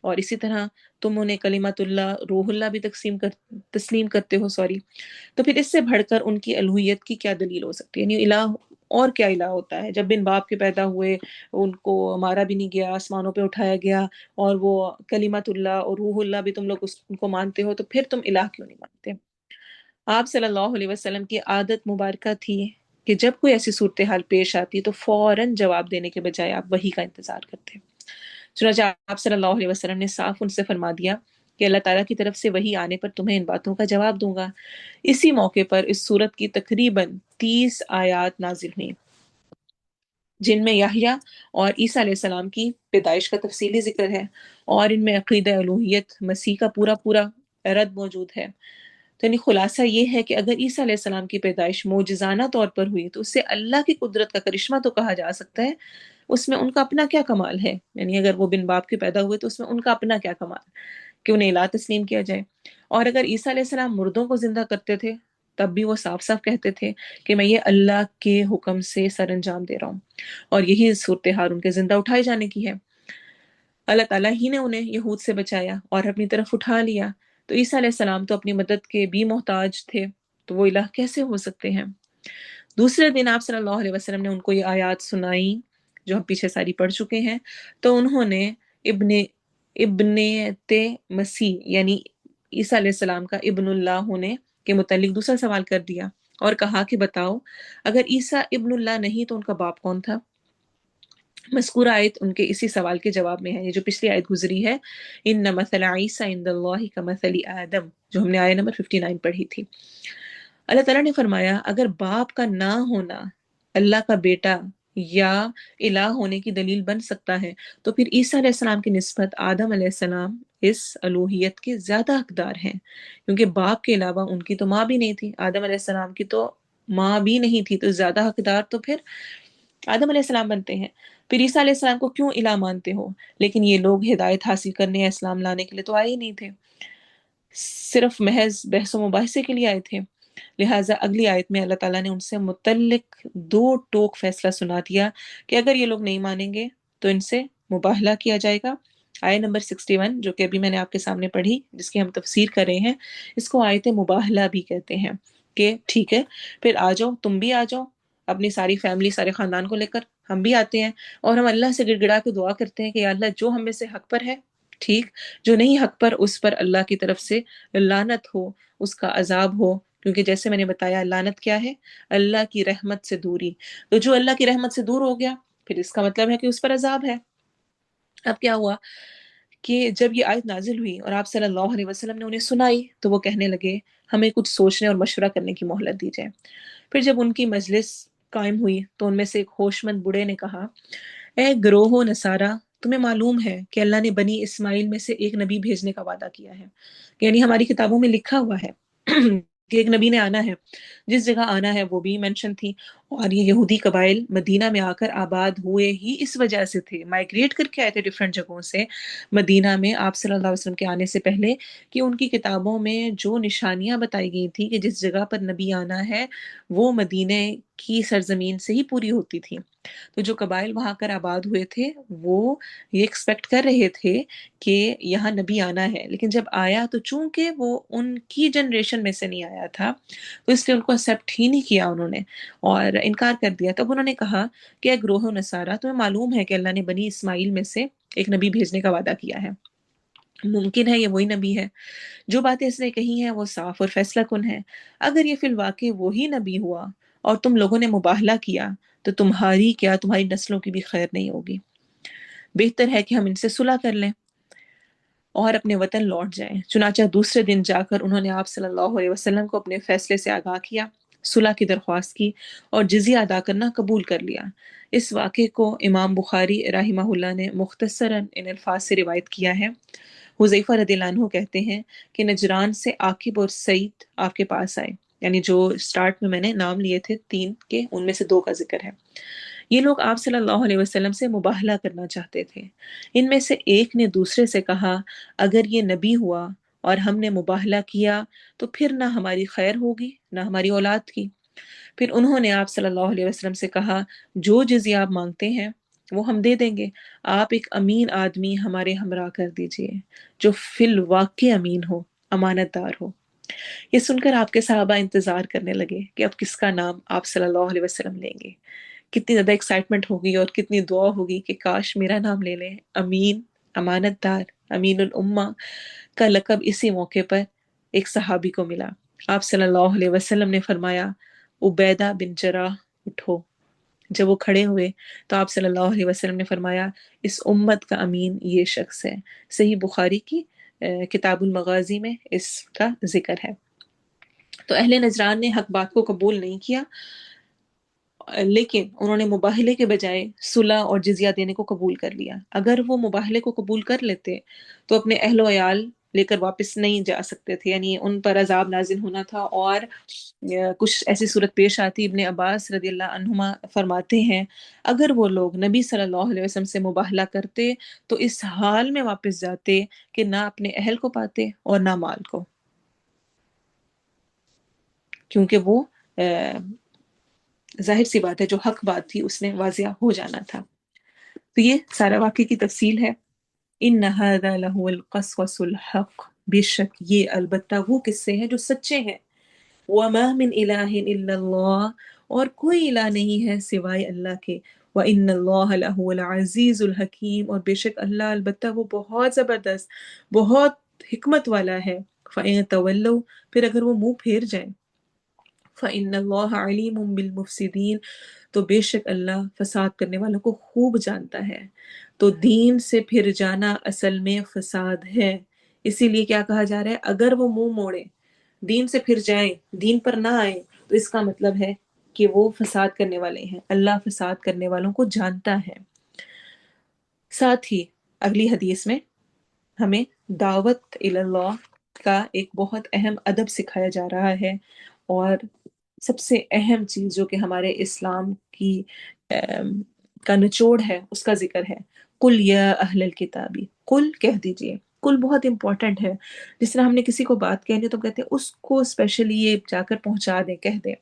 اور اسی طرح تم انہیں کلمت اللہ روح اللہ بھی تسلیم کرتے ہو تو پھر اس سے بڑھ کر ان کی الوہیت کی کیا دلیل ہو سکتی ہے؟ یعنی الہ اور کیا الہ ہوتا ہے؟ جب بن باپ کے پیدا ہوئے، ان کو مارا بھی نہیں گیا، آسمانوں پہ اٹھایا گیا، اور وہ کلمت اللہ اور روح اللہ بھی تم لوگ ان کو مانتے ہو، تو پھر تم الہ کیوں نہیں مانتے؟ آپ صلی اللہ علیہ وسلم کی عادت مبارکہ تھی کہ جب کوئی ایسی صورتحال پیش آتی تو فوراً جواب دینے کے بجائے آپ وحی کا انتظار کرتے۔ چنانچہ آپ صلی اللہ علیہ وسلم نے صاف ان سے فرما دیا کہ اللہ تعالیٰ کی طرف سے وحی آنے پر تمہیں ان باتوں کا جواب دوں گا۔ اسی موقع پر اس سورت کی تقریباً 30 آیات نازل ہوئیں، جن میں یحییٰ اور عیسیٰ علیہ السلام کی پیدائش کا تفصیلی ذکر ہے، اور ان میں عقیدہ الوہیت مسیح کا پورا رد موجود ہے۔ تو یعنی خلاصہ یہ ہے کہ اگر عیسیٰ علیہ السلام کی پیدائش معجزانہ طور پر ہوئی تو اسے اللہ کی قدرت کا کرشمہ تو کہا جا سکتا ہے، اس میں ان کا اپنا کیا کمال ہے؟ یعنی اگر وہ بن باپ کے پیدا ہوئے تو اس میں ان کا اپنا کیا کمال کہ انہیں الہ تسلیم کیا جائے؟ اور اگر عیسیٰ علیہ السلام مردوں کو زندہ کرتے تھے تب بھی وہ صاف صاف کہتے تھے کہ میں یہ اللہ کے حکم سے سر انجام دے رہا ہوں، اور یہی صورتحال ان کے زندہ اٹھائے جانے کی ہے۔ اللہ تعالیٰ ہی نے انہیں یہود سے بچایا اور اپنی طرف اٹھا لیا، تو عیسیٰ علیہ السلام تو اپنی مدد کے بھی محتاج تھے، تو وہ الہ کیسے ہو سکتے ہیں؟ دوسرے دن آپ صلی اللہ علیہ وسلم نے ان کو یہ آیات سنائی جو ہم پیچھے ساری پڑھ چکے ہیں، تو انہوں نے ابنیت مسیح یعنی عیسیٰ علیہ السلام کا ابن اللہ ہونے کے متعلق دوسرا سوال کر دیا اور کہا کہ بتاؤ اگر عیسیٰ ابن اللہ نہیں تو ان کا باپ کون تھا؟ مذکورہ آیت ان کے اسی سوال کے جواب میں ہے، یہ جو پچھلی آیت گزری ہے، ان مثل عیسیٰ عند اللہ کمثل آدم، جو ہم نے آیت نمبر 59 پڑھی تھی۔ اللہ تعالیٰ نے فرمایا اگر باپ کا نہ ہونا اللہ کا بیٹا یا الہ ہونے کی دلیل بن سکتا ہے تو پھر عیسیٰ علیہ السلام کی نسبت آدم علیہ السلام اس الوہیت کے زیادہ حقدار ہیں، کیونکہ باپ کے علاوہ ان کی تو ماں بھی نہیں تھی، آدم علیہ السلام کی تو ماں بھی نہیں تھی، تو زیادہ حقدار تو پھر آدم علیہ السلام بنتے ہیں۔ پھر عیسیٰ علیہ السلام کو کیوں الہ مانتے ہو؟ لیکن یہ لوگ ہدایت حاصل کرنے یا اسلام لانے کے لیے تو آئے ہی نہیں تھے، صرف محض بحث و مباحثے کے لیے آئے تھے۔ لہٰذا اگلی آیت میں اللہ تعالیٰ نے ان سے متعلق 2 ٹوک فیصلہ سنا دیا کہ اگر یہ لوگ نہیں مانیں گے تو ان سے مباہلہ کیا جائے گا۔ آیت نمبر 61 جو کہ ابھی میں نے آپ کے سامنے پڑھی، جس کی ہم تفسیر کر رہے ہیں، اس کو آیت مباہلہ بھی کہتے ہیں کہ ٹھیک ہے پھر آ جاؤ، تم بھی آ جاؤ اپنی ساری فیملی سارے خاندان کو لے کر، ہم بھی آتے ہیں اور ہم اللہ سے گڑ گڑا کے دعا کرتے ہیں کہ یا اللہ جو ہم میں سے حق پر ہے ٹھیک، جو نہیں حق پر اس پر اللہ کی طرف سے لعنت ہو، اس کا عذاب ہو، کیونکہ جیسے میں نے بتایا لعنت کیا ہے؟ اللہ کی رحمت سے دوری، تو جو اللہ کی رحمت سے دور ہو گیا پھر اس کا مطلب ہے کہ اس پر عذاب ہے۔ اب کیا ہوا کہ جب یہ آیت نازل ہوئی اور آپ صلی اللہ علیہ وسلم نے انہیں سنائی تو وہ کہنے لگے ہمیں کچھ سوچنے اور مشورہ کرنے کی مہلت دی جائے۔ پھر جب ان کی مجلس قائم ہوئی تو ان میں سے ایک ہوش مند بوڑھے نے کہا، اے گروہ نصارہ، تمہیں معلوم ہے کہ اللہ نے بنی اسماعیل میں سے ایک نبی بھیجنے کا وعدہ کیا ہے، یعنی ہماری کتابوں میں لکھا ہوا ہے کہ ایک نبی نے آنا ہے، جس جگہ آنا ہے وہ بھی منشن تھی، اور یہ یہودی قبائل مدینہ میں آ کر آباد ہوئے ہی اس وجہ سے تھے، مائگریٹ کر کے آئے تھے ڈیفرنٹ جگہوں سے مدینہ میں آپ صلی اللہ علیہ وسلم کے آنے سے پہلے، کہ ان کی کتابوں میں جو نشانیاں بتائی گئی تھی کہ جس جگہ پر نبی آنا ہے وہ مدینہ کی سرزمین سے ہی پوری ہوتی تھی۔ تو جو قبائل وہاں کر آباد ہوئے تھے وہ یہ ایکسپیکٹ کر رہے تھے کہ یہاں نبی آنا ہے، لیکن جب آیا تو چونکہ وہ ان کی جنریشن میں سے نہیں آیا تھا تو اس لیے ان کو ایکسیپٹ ہی نہیں کیا انہوں نے اور انکار کر دیا۔ تب انہوں نے کہا کہ اے گروہ نصارہ، تمہیں معلوم ہے کہ اللہ نے بنی اسماعیل میں سے ایک نبی بھیجنے کا وعدہ کیا ہے، ممکن ہے یہ وہی نبی ہے، جو باتیں اس نے کہی ہیں وہ صاف اور فیصلہ کن ہیں، اگر یہ فی الواقع وہی نبی ہوا اور تم لوگوں نے مباہلہ کیا تو تمہاری کیا تمہاری نسلوں کی بھی خیر نہیں ہوگی، بہتر ہے کہ ہم ان سے صلح کر لیں اور اپنے وطن لوٹ جائیں۔ چنانچہ دوسرے دن جا کر انہوں نے آپ صلی اللہ علیہ وسلم کو اپنے فیصلے سے آگاہ کیا، صلح کی درخواست کی اور جزیہ ادا کرنا قبول کر لیا۔ اس واقعے کو امام بخاری رحمہ اللہ نے مختصراً ان الفاظ سے روایت کیا ہے۔ حذیفہ رضی اللہ عنہ کہتے ہیں کہ نجران سے عاقب اور سعید آپ کے پاس آئے، یعنی جو سٹارٹ میں نے نام لیے تھے 3 کے، ان میں سے 2 کا ذکر ہے۔ یہ لوگ آپ صلی اللہ علیہ وسلم سے مباہلہ کرنا چاہتے تھے۔ ان میں سے ایک نے دوسرے سے کہا، اگر یہ نبی ہوا اور ہم نے مباہلہ کیا تو پھر نہ ہماری خیر ہوگی نہ ہماری اولاد کی۔ پھر انہوں نے آپ صلی اللہ علیہ وسلم سے کہا، جو جزیہ آپ مانگتے ہیں وہ ہم دے دیں گے. آپ ایک امین آدمی ہمارے ہمراہ کر دیجئے جو فی الواقع امین ہو، امانت دار ہو. یہ سن کر آپ کے صحابہ انتظار کرنے لگے کہ اب کس کا نام آپ صلی اللہ علیہ وسلم لیں گے. کتنی زیادہ ایکسائٹمنٹ ہوگی اور کتنی دعا ہوگی کہ کاش میرا نام لے لیں. امین، امانت دار، امین الامہ کا لقب اسی موقع پر ایک صحابی کو ملا. آپ صلی اللہ علیہ وسلم نے فرمایا عبیدہ بن جراح اٹھو. جب وہ کھڑے ہوئے تو آپ صلی اللہ علیہ وسلم نے فرمایا اس امت کا امین یہ شخص ہے. صحیح بخاری کی کتاب المغازی میں اس کا ذکر ہے. تو اہل نجران نے حق بات کو قبول نہیں کیا، لیکن انہوں نے مباہلے کے بجائے صلح اور جزیہ دینے کو قبول کر لیا. اگر وہ مباہلے کو قبول کر لیتے تو اپنے اہل و عیال لے کر واپس نہیں جا سکتے تھے، یعنی ان پر عذاب نازل ہونا تھا اور کچھ ایسی صورت پیش آتی. ابن عباس رضی اللہ عنہما فرماتے ہیں اگر وہ لوگ نبی صلی اللہ علیہ وسلم سے مباہلہ کرتے تو اس حال میں واپس جاتے کہ نہ اپنے اہل کو پاتے اور نہ مال کو، کیونکہ وہ ظاہر سی بات ہے جو حق بات تھی اس نے واضح ہو جانا تھا. تو یہ سارا واقعے کی تفصیل ہے. ان هذا له القصص الحق، بے شک یہ البتہ وہ قصے ہیں جو سچے ہیں. وما من الہ الا اللہ، اور کوئی الہ نہیں ہے سوائے اللہ کے. وان اللہ لهو العزیز الحکیم، اور بے شک اللہ البتہ وہ بہت زبردست، بہت حکمت والا ہے. فإن تولوا، پھر اگر وہ منہ پھیر جائیں، فإن اللہ علیم بالمفسدین، تو بے شک اللہ فساد کرنے والوں کو خوب جانتا ہے. تو دین سے پھر جانا اصل میں فساد ہے. اسی لیے کیا کہا جا رہا ہے اگر وہ منہ موڑے، دین سے پھر جائیں، دین پر نہ آئیں، تو اس کا مطلب ہے کہ وہ فساد کرنے والے ہیں. اللہ فساد کرنے والوں کو جانتا ہے. ساتھ ہی اگلی حدیث میں ہمیں دعوت اللہ کا ایک بہت اہم ادب سکھایا جا رہا ہے، اور سب سے اہم چیز جو کہ ہمارے اسلام کی کا نچوڑ ہے اس کا ذکر ہے. قل یا اہل الکتابی، قل کہہ دیجئے. قل بہت امپورٹنٹ ہے. جس طرح ہم نے کسی کو بات کہنی تو کہتے ہیں اس کو اسپیشلی یہ جا کر پہنچا دیں، کہہ دیں.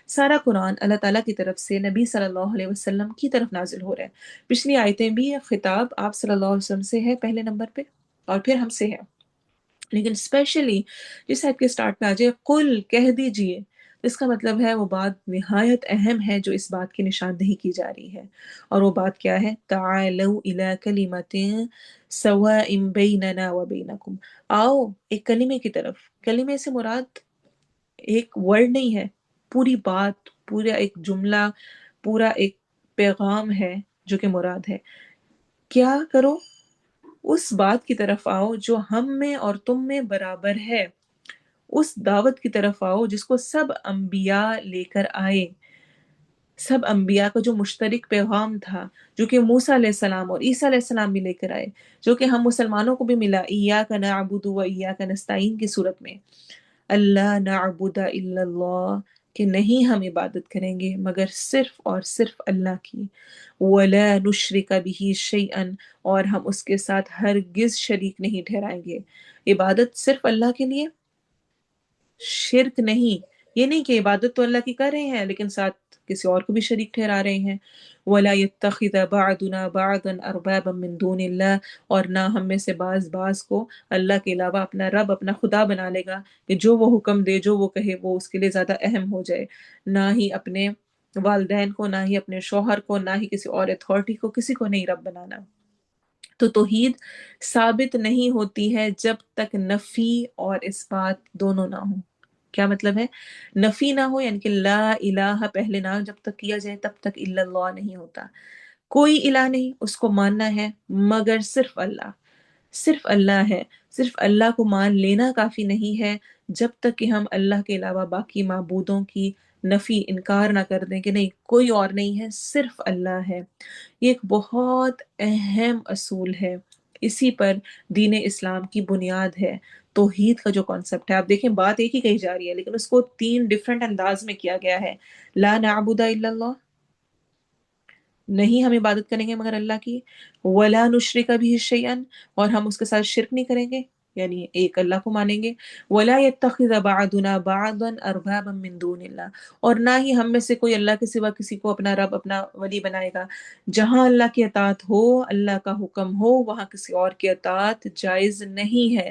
سارا قرآن اللہ تعالیٰ کی طرف سے نبی صلی اللہ علیہ وسلم کی طرف نازل ہو رہا ہے. پچھلی آیتیں بھی خطاب آپ صلی اللہ علیہ وسلم سے ہے پہلے نمبر پہ، اور پھر ہم سے ہے. لیکن اسپیشلی جس آیت کے سٹارٹ پہ آ جائے قل کہہ دیجئے، اس کا مطلب ہے وہ بات نہایت اہم ہے جو اس بات کی نشاندہی کی جا رہی ہے. اور وہ بات کیا ہے؟ تعالوا الی کلمۃ سواء بیننا وبینکم، آؤ ایک کلمے کی طرف. کلمے سے مراد ایک ورڈ نہیں ہے، پوری بات، پورا ایک جملہ، پورا ایک پیغام ہے جو کہ مراد ہے. کیا کرو؟ اس بات کی طرف آؤ جو ہم میں اور تم میں برابر ہے. اس دعوت کی طرف آؤ جس کو سب انبیاء لے کر آئے. سب انبیاء کا جو مشترک پیغام تھا، جو کہ موسیٰ علیہ السلام اور عیسیٰ علیہ السلام بھی لے کر آئے، جو کہ ہم مسلمانوں کو بھی ملا ایاک نعبد و ایاک نستعین کی صورت میں. اللہ نعبد الا اللہ، کہ نہیں ہم عبادت کریں گے مگر صرف اور صرف اللہ کی. ولا نشرک به شیئا، اور ہم اس کے ساتھ ہرگز شریک نہیں ٹھہرائیں گے. عبادت صرف اللہ کے لیے، شرک نہیں. یہ نہیں کہ عبادت تو اللہ کی کر رہے ہیں لیکن ساتھ کسی اور کو بھی شریک ٹھہرا رہے ہیں. وَلَا يَتَّخِذَ بَعْضُنَا بَعْضًا أَرْبَابًا مِّن دُونِ اللَّهِ، اور نہ ہم میں سے بعض کو اللہ کے علاوہ اپنا رب، اپنا خدا بنا لے گا کہ جو وہ حکم دے، جو وہ کہے وہ اس کے لیے زیادہ اہم ہو جائے. نہ ہی اپنے والدین کو، نہ ہی اپنے شوہر کو، نہ ہی کسی اور اتھارٹی کو، کسی کو نہیں رب بنانا. تو توحید ثابت نہیں ہوتی ہے جب تک نفی اور اثبات دونوں نہ ہوں. کیا مطلب ہے؟ نفی نہ ہو یعنی کہ لا الہ پہلے نہ جب تک کیا جائے تب تک الا اللہ نہیں ہوتا. کوئی الہ نہیں، اس کو ماننا ہے مگر صرف اللہ. صرف اللہ ہے. صرف اللہ کو مان لینا کافی نہیں ہے جب تک کہ ہم اللہ کے علاوہ باقی معبودوں کی نفی، انکار نہ کر دیں کہ نہیں کوئی اور نہیں ہے، صرف اللہ ہے. یہ ایک بہت اہم اصول ہے. اسی پر دین اسلام کی بنیاد ہے. توحید کا جو کانسیپٹ ہے، آپ دیکھیں بات ایک ہی کہی جا رہی ہے لیکن اس کو 3 ڈیفرنٹ انداز میں کیا گیا ہے. لا نعبد الا اللہ، نہیں ہم عبادت کریں گے مگر اللہ کی. ولا نشرک به شیئا، اور ہم اس کے ساتھ شرک نہیں کریں گے. یعنی ایک اللہ کو مانیں گے. وَلَا يَتَّخِذَ بَعْضُنَا بَعْضًا أَرْبَابًا مِّن دُونِ اللَّهِ، اور نہ ہی ہم میں سے کوئی اللہ کے سوا کسی کو اپنا رب اپنا ولی بنائے گا. جہاں اللہ کی اطاعت ہو، اللہ کا حکم ہو، وہاں کسی اور کی اطاعت جائز نہیں ہے.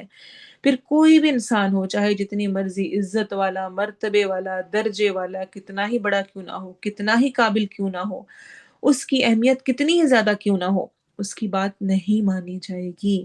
پھر کوئی بھی انسان ہو، چاہے جتنی مرضی عزت والا، مرتبے والا، درجے والا، کتنا ہی بڑا کیوں نہ ہو، کتنا ہی قابل کیوں نہ ہو، اس کی اہمیت کتنی ہی زیادہ کیوں نہ ہو، اس کی بات نہیں مانی جائے گی.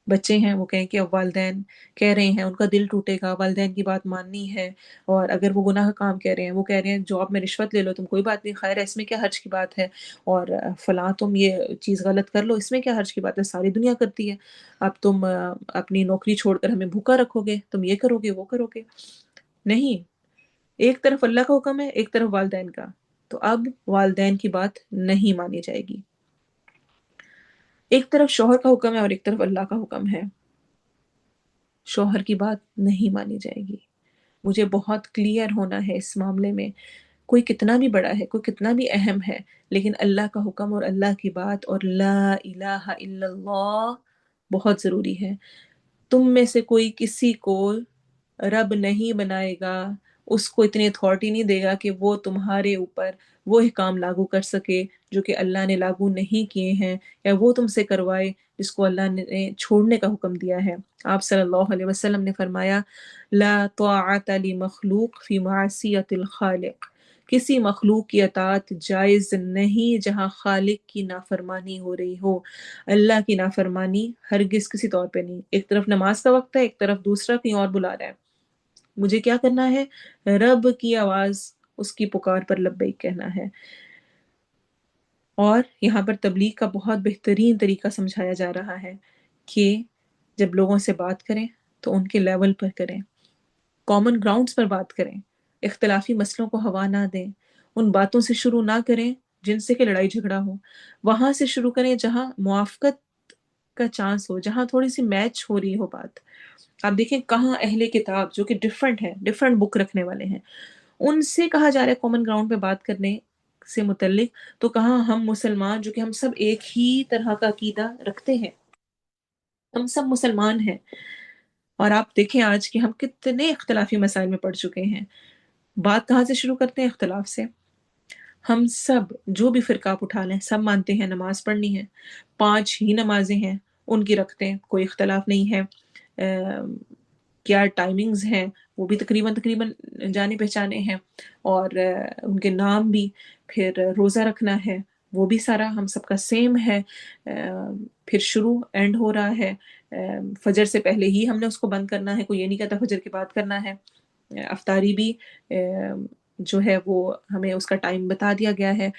بچے ہیں، وہ کہیں کہ اب والدین کہہ رہے ہیں، ان کا دل ٹوٹے گا، والدین کی بات ماننی ہے. اور اگر وہ گناہ کا کام کہہ رہے ہیں، وہ کہہ رہے ہیں جاب میں رشوت لے لو تم، کوئی بات نہیں، خیر ہے، اس میں کیا حرج کی بات ہے، اور فلاں تم یہ چیز غلط کر لو، اس میں کیا حرج کی بات ہے، ساری دنیا کرتی ہے، اب تم اپنی نوکری چھوڑ کر ہمیں بھوکا رکھو گے، تم یہ کرو گے وہ کرو گے. نہیں، ایک طرف اللہ کا حکم ہے، ایک طرف والدین کا، تو اب والدین کی بات نہیں مانی جائے گی. ایک طرف شوہر کا حکم ہے اور ایک طرف اللہ کا حکم ہے، شوہر کی بات نہیں مانی جائے گی. مجھے بہت کلیئر ہونا ہے اس معاملے میں. کوئی کتنا بھی بڑا ہے، کوئی کتنا بھی اہم ہے، لیکن اللہ کا حکم اور اللہ کی بات اور لا الہ الا اللہ بہت ضروری ہے. تم میں سے کوئی کسی کو رب نہیں بنائے گا، اس کو اتنی اتھارٹی نہیں دے گا کہ وہ تمہارے اوپر وہ احکام لاگو کر سکے جو کہ اللہ نے لاگو نہیں کیے ہیں، یا وہ تم سے کروائے جس کو اللہ نے چھوڑنے کا حکم دیا ہے. آپ صلی اللہ علیہ وسلم نے فرمایا لا طاعت لمخلوق فی معصیت الخالق، کسی مخلوق کی اطاعت جائز نہیں جہاں خالق کی نافرمانی ہو رہی ہو. اللہ کی نافرمانی ہرگز کسی طور پہ نہیں. ایک طرف نماز کا وقت ہے، ایک طرف دوسرا کہیں اور بلا رہا ہے، مجھے کیا کرنا ہے؟ رب کی آواز، اس کی پکار پر لبیک کہنا ہے. اور یہاں پر تبلیغ کا بہت بہترین طریقہ سمجھایا جا رہا ہے کہ جب لوگوں سے بات کریں تو ان کے لیول پر کریں، کامن گراؤنڈز پر بات کریں، اختلافی مسئلوں کو ہوا نہ دیں، ان باتوں سے شروع نہ کریں جن سے کہ لڑائی جھگڑا ہو، وہاں سے شروع کریں جہاں موافقت کا چانس ہو، جہاں تھوڑی سی میچ ہو رہی ہو بات. آپ دیکھیں کہاں اہل کتاب جو کہ ڈیفرنٹ ہیں، ڈیفرنٹ بک رکھنے والے ہیں، ان سے کہا جا رہا ہے کامن گراؤنڈ پہ بات کرنے سے متعلق، تو کہاں ہم مسلمان جو کہ ہم سب ایک ہی طرح کا عقیدہ رکھتے ہیں، ہم سب مسلمان ہیں. اور آپ دیکھیں آج کہ ہم کتنے اختلافی مسائل میں پڑ چکے ہیں. بات کہاں سے شروع کرتے ہیں؟ اختلاف سے. ہم سب جو بھی فرقہ آپ اٹھا لیں سب مانتے ہیں نماز پڑھنی ہے، 5 ہی نمازیں ہیں، ان کی رکھتے ہیں، کوئی اختلاف نہیں ہے. کیا ٹائمنگز ہیں وہ بھی تقریباً جانے پہچانے ہیں، اور ان کے نام بھی. پھر روزہ رکھنا ہے، وہ بھی سارا ہم سب کا سیم ہے. پھر شروع اینڈ ہو رہا ہے، فجر سے پہلے ہی ہم نے اس کو بند کرنا ہے، کوئی یہ نہیں کہتا فجر کے بعد کرنا ہے. افطاری بھی جو ہے وہ ہمیں اس کا ٹائم بتا دیا گیا ہے.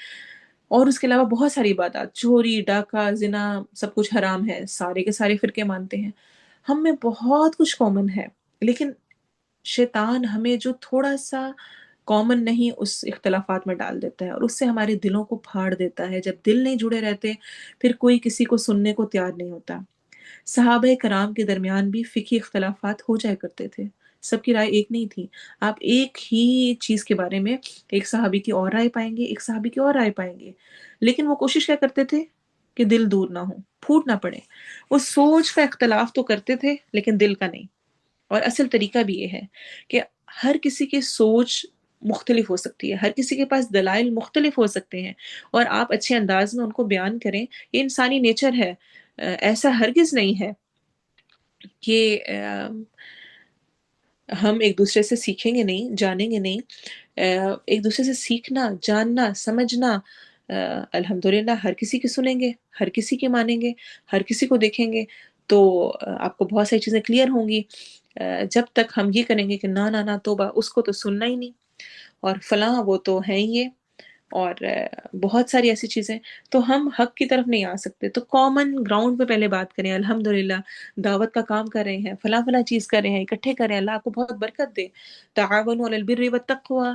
اور اس کے علاوہ بہت ساری عبادات، چوری، ڈاکہ، زنا، سب کچھ حرام ہے، سارے کے سارے فرقے مانتے ہیں. ہم میں بہت کچھ کامن ہے، لیکن شیطان ہمیں جو تھوڑا سا کامن نہیں اس اختلافات میں ڈال دیتا ہے، اور اس سے ہمارے دلوں کو پھاڑ دیتا ہے. جب دل نہیں جڑے رہتے پھر کوئی کسی کو سننے کو تیار نہیں ہوتا. صحابہ کرام کے درمیان بھی فقہی اختلافات ہو جایا کرتے تھے، سب کی رائے ایک نہیں تھی. آپ ایک ہی چیز کے بارے میں ایک صحابی کی اور رائے پائیں گے، ایک صحابی کی اور رائے پائیں گے، لیکن وہ کوشش کیا کرتے تھے کہ دل دور نہ ہو، پھوٹ نہ پڑے. وہ سوچ کا اختلاف تو کرتے تھے لیکن دل کا نہیں. اور اصل طریقہ بھی یہ ہے کہ ہر کسی کی سوچ مختلف ہو سکتی ہے، ہر کسی کے پاس دلائل مختلف ہو سکتے ہیں، اور آپ اچھے انداز میں ان کو بیان کریں. یہ انسانی نیچر ہے. ایسا ہرگز نہیں ہے کہ ہم ایک دوسرے سے سیکھیں گے نہیں، جانیں گے نہیں. ایک دوسرے سے سیکھنا، جاننا، سمجھنا، الحمدللہ ہر کسی کی سنیں گے، ہر کسی کی مانیں گے، ہر کسی کو دیکھیں گے تو آپ کو بہت ساری چیزیں کلیئر ہوں گی. جب تک ہم یہ کریں گے کہ نہ توبہ، اس کو تو سننا ہی نہیں، اور فلاں وہ تو ہیں ہی یہ، اور بہت ساری ایسی چیزیں، تو ہم حق کی طرف نہیں آ سکتے. تو کامن گراؤنڈ پہ پہلے بات کریں. الحمدللہ دعوت کا کام کر رہے ہیں، فلاں چیز کر رہے ہیں، اکٹھے کر رہے ہیں، اللہ آپ کو بہت برکت دے. تعاونوا علی البر والتقوی،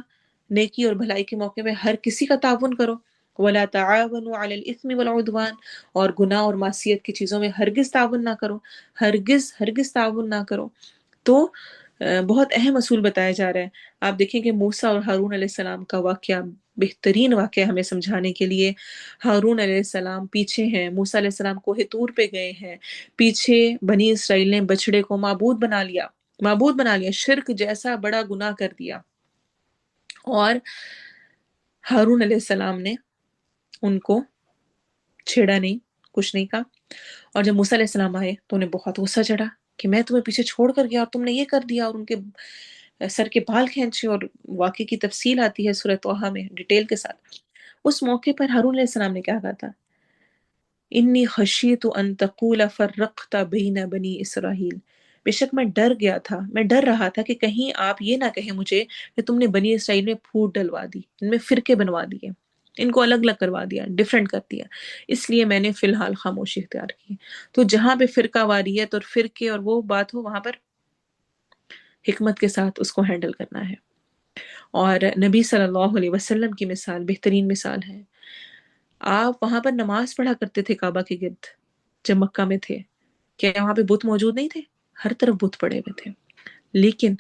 نیکی اور بھلائی کے موقع میں ہر کسی کا تعاون کرو. ولا تعاونوا علی الاثم والعدوان، اور گناہ اور معصیت کی چیزوں میں ہرگز تعاون نہ کرو، ہرگز تعاون نہ کرو. تو بہت اہم اصول بتایا جا رہا ہے. آپ دیکھیں کہ موسیٰ اور ہارون علیہ السلام کا واقعہ بہترین واقعہ ہمیں سمجھانے کے لیے. ہارون علیہ السلام پیچھے ہیں، موسیٰ علیہ السلام کوہ طور پہ گئے ہیں، پیچھے بنی اسرائیل نے بچڑے کو معبود بنا لیا، شرک جیسا بڑا گناہ کر دیا، اور ہارون علیہ السلام نے ان کو چھیڑا نہیں، کچھ نہیں کہا. اور جب موسیٰ علیہ السلام آئے تو انہیں بہت غصہ چڑھا کہ میں تمہیں پیچھے چھوڑ کر گیا اور تم نے یہ کر دیا، اور ان کے سر کے بال کھینچے، اور واقعے کی تفصیل آتی ہے سورہ طٰہٰ میں ڈیٹیل کے ساتھ. اس موقع پر ہارون علیہ السلام نے کیا کہا تھا؟ انی خشیت ان تقول فرقت بین بنی اسرائیل، بے شک میں ڈر رہا تھا کہ کہیں آپ یہ نہ کہیں مجھے کہ تم نے بنی اسرائیل میں پھوٹ ڈلوا دی، ان میں فرقے بنوا دیے، ان کو الگ الگ کروا دیا، ڈیفرنٹ کر دیا، اس لیے میں نے فی الحال خاموشی اختیار کی. تو جہاں پہ فرقہ واریت اور فرقے اور وہ بات ہو، وہاں پر حکمت کے ساتھ اس کو ہینڈل کرنا ہے. اور نبی صلی اللہ علیہ وسلم کی مثال بہترین مثال ہے. آپ وہاں پر نماز پڑھا کرتے تھے کعبہ کے گرد جب مکہ میں تھے، کیا وہاں پہ بت موجود نہیں تھے؟ ہر طرف بت پڑے ہوئے تھے، لیکن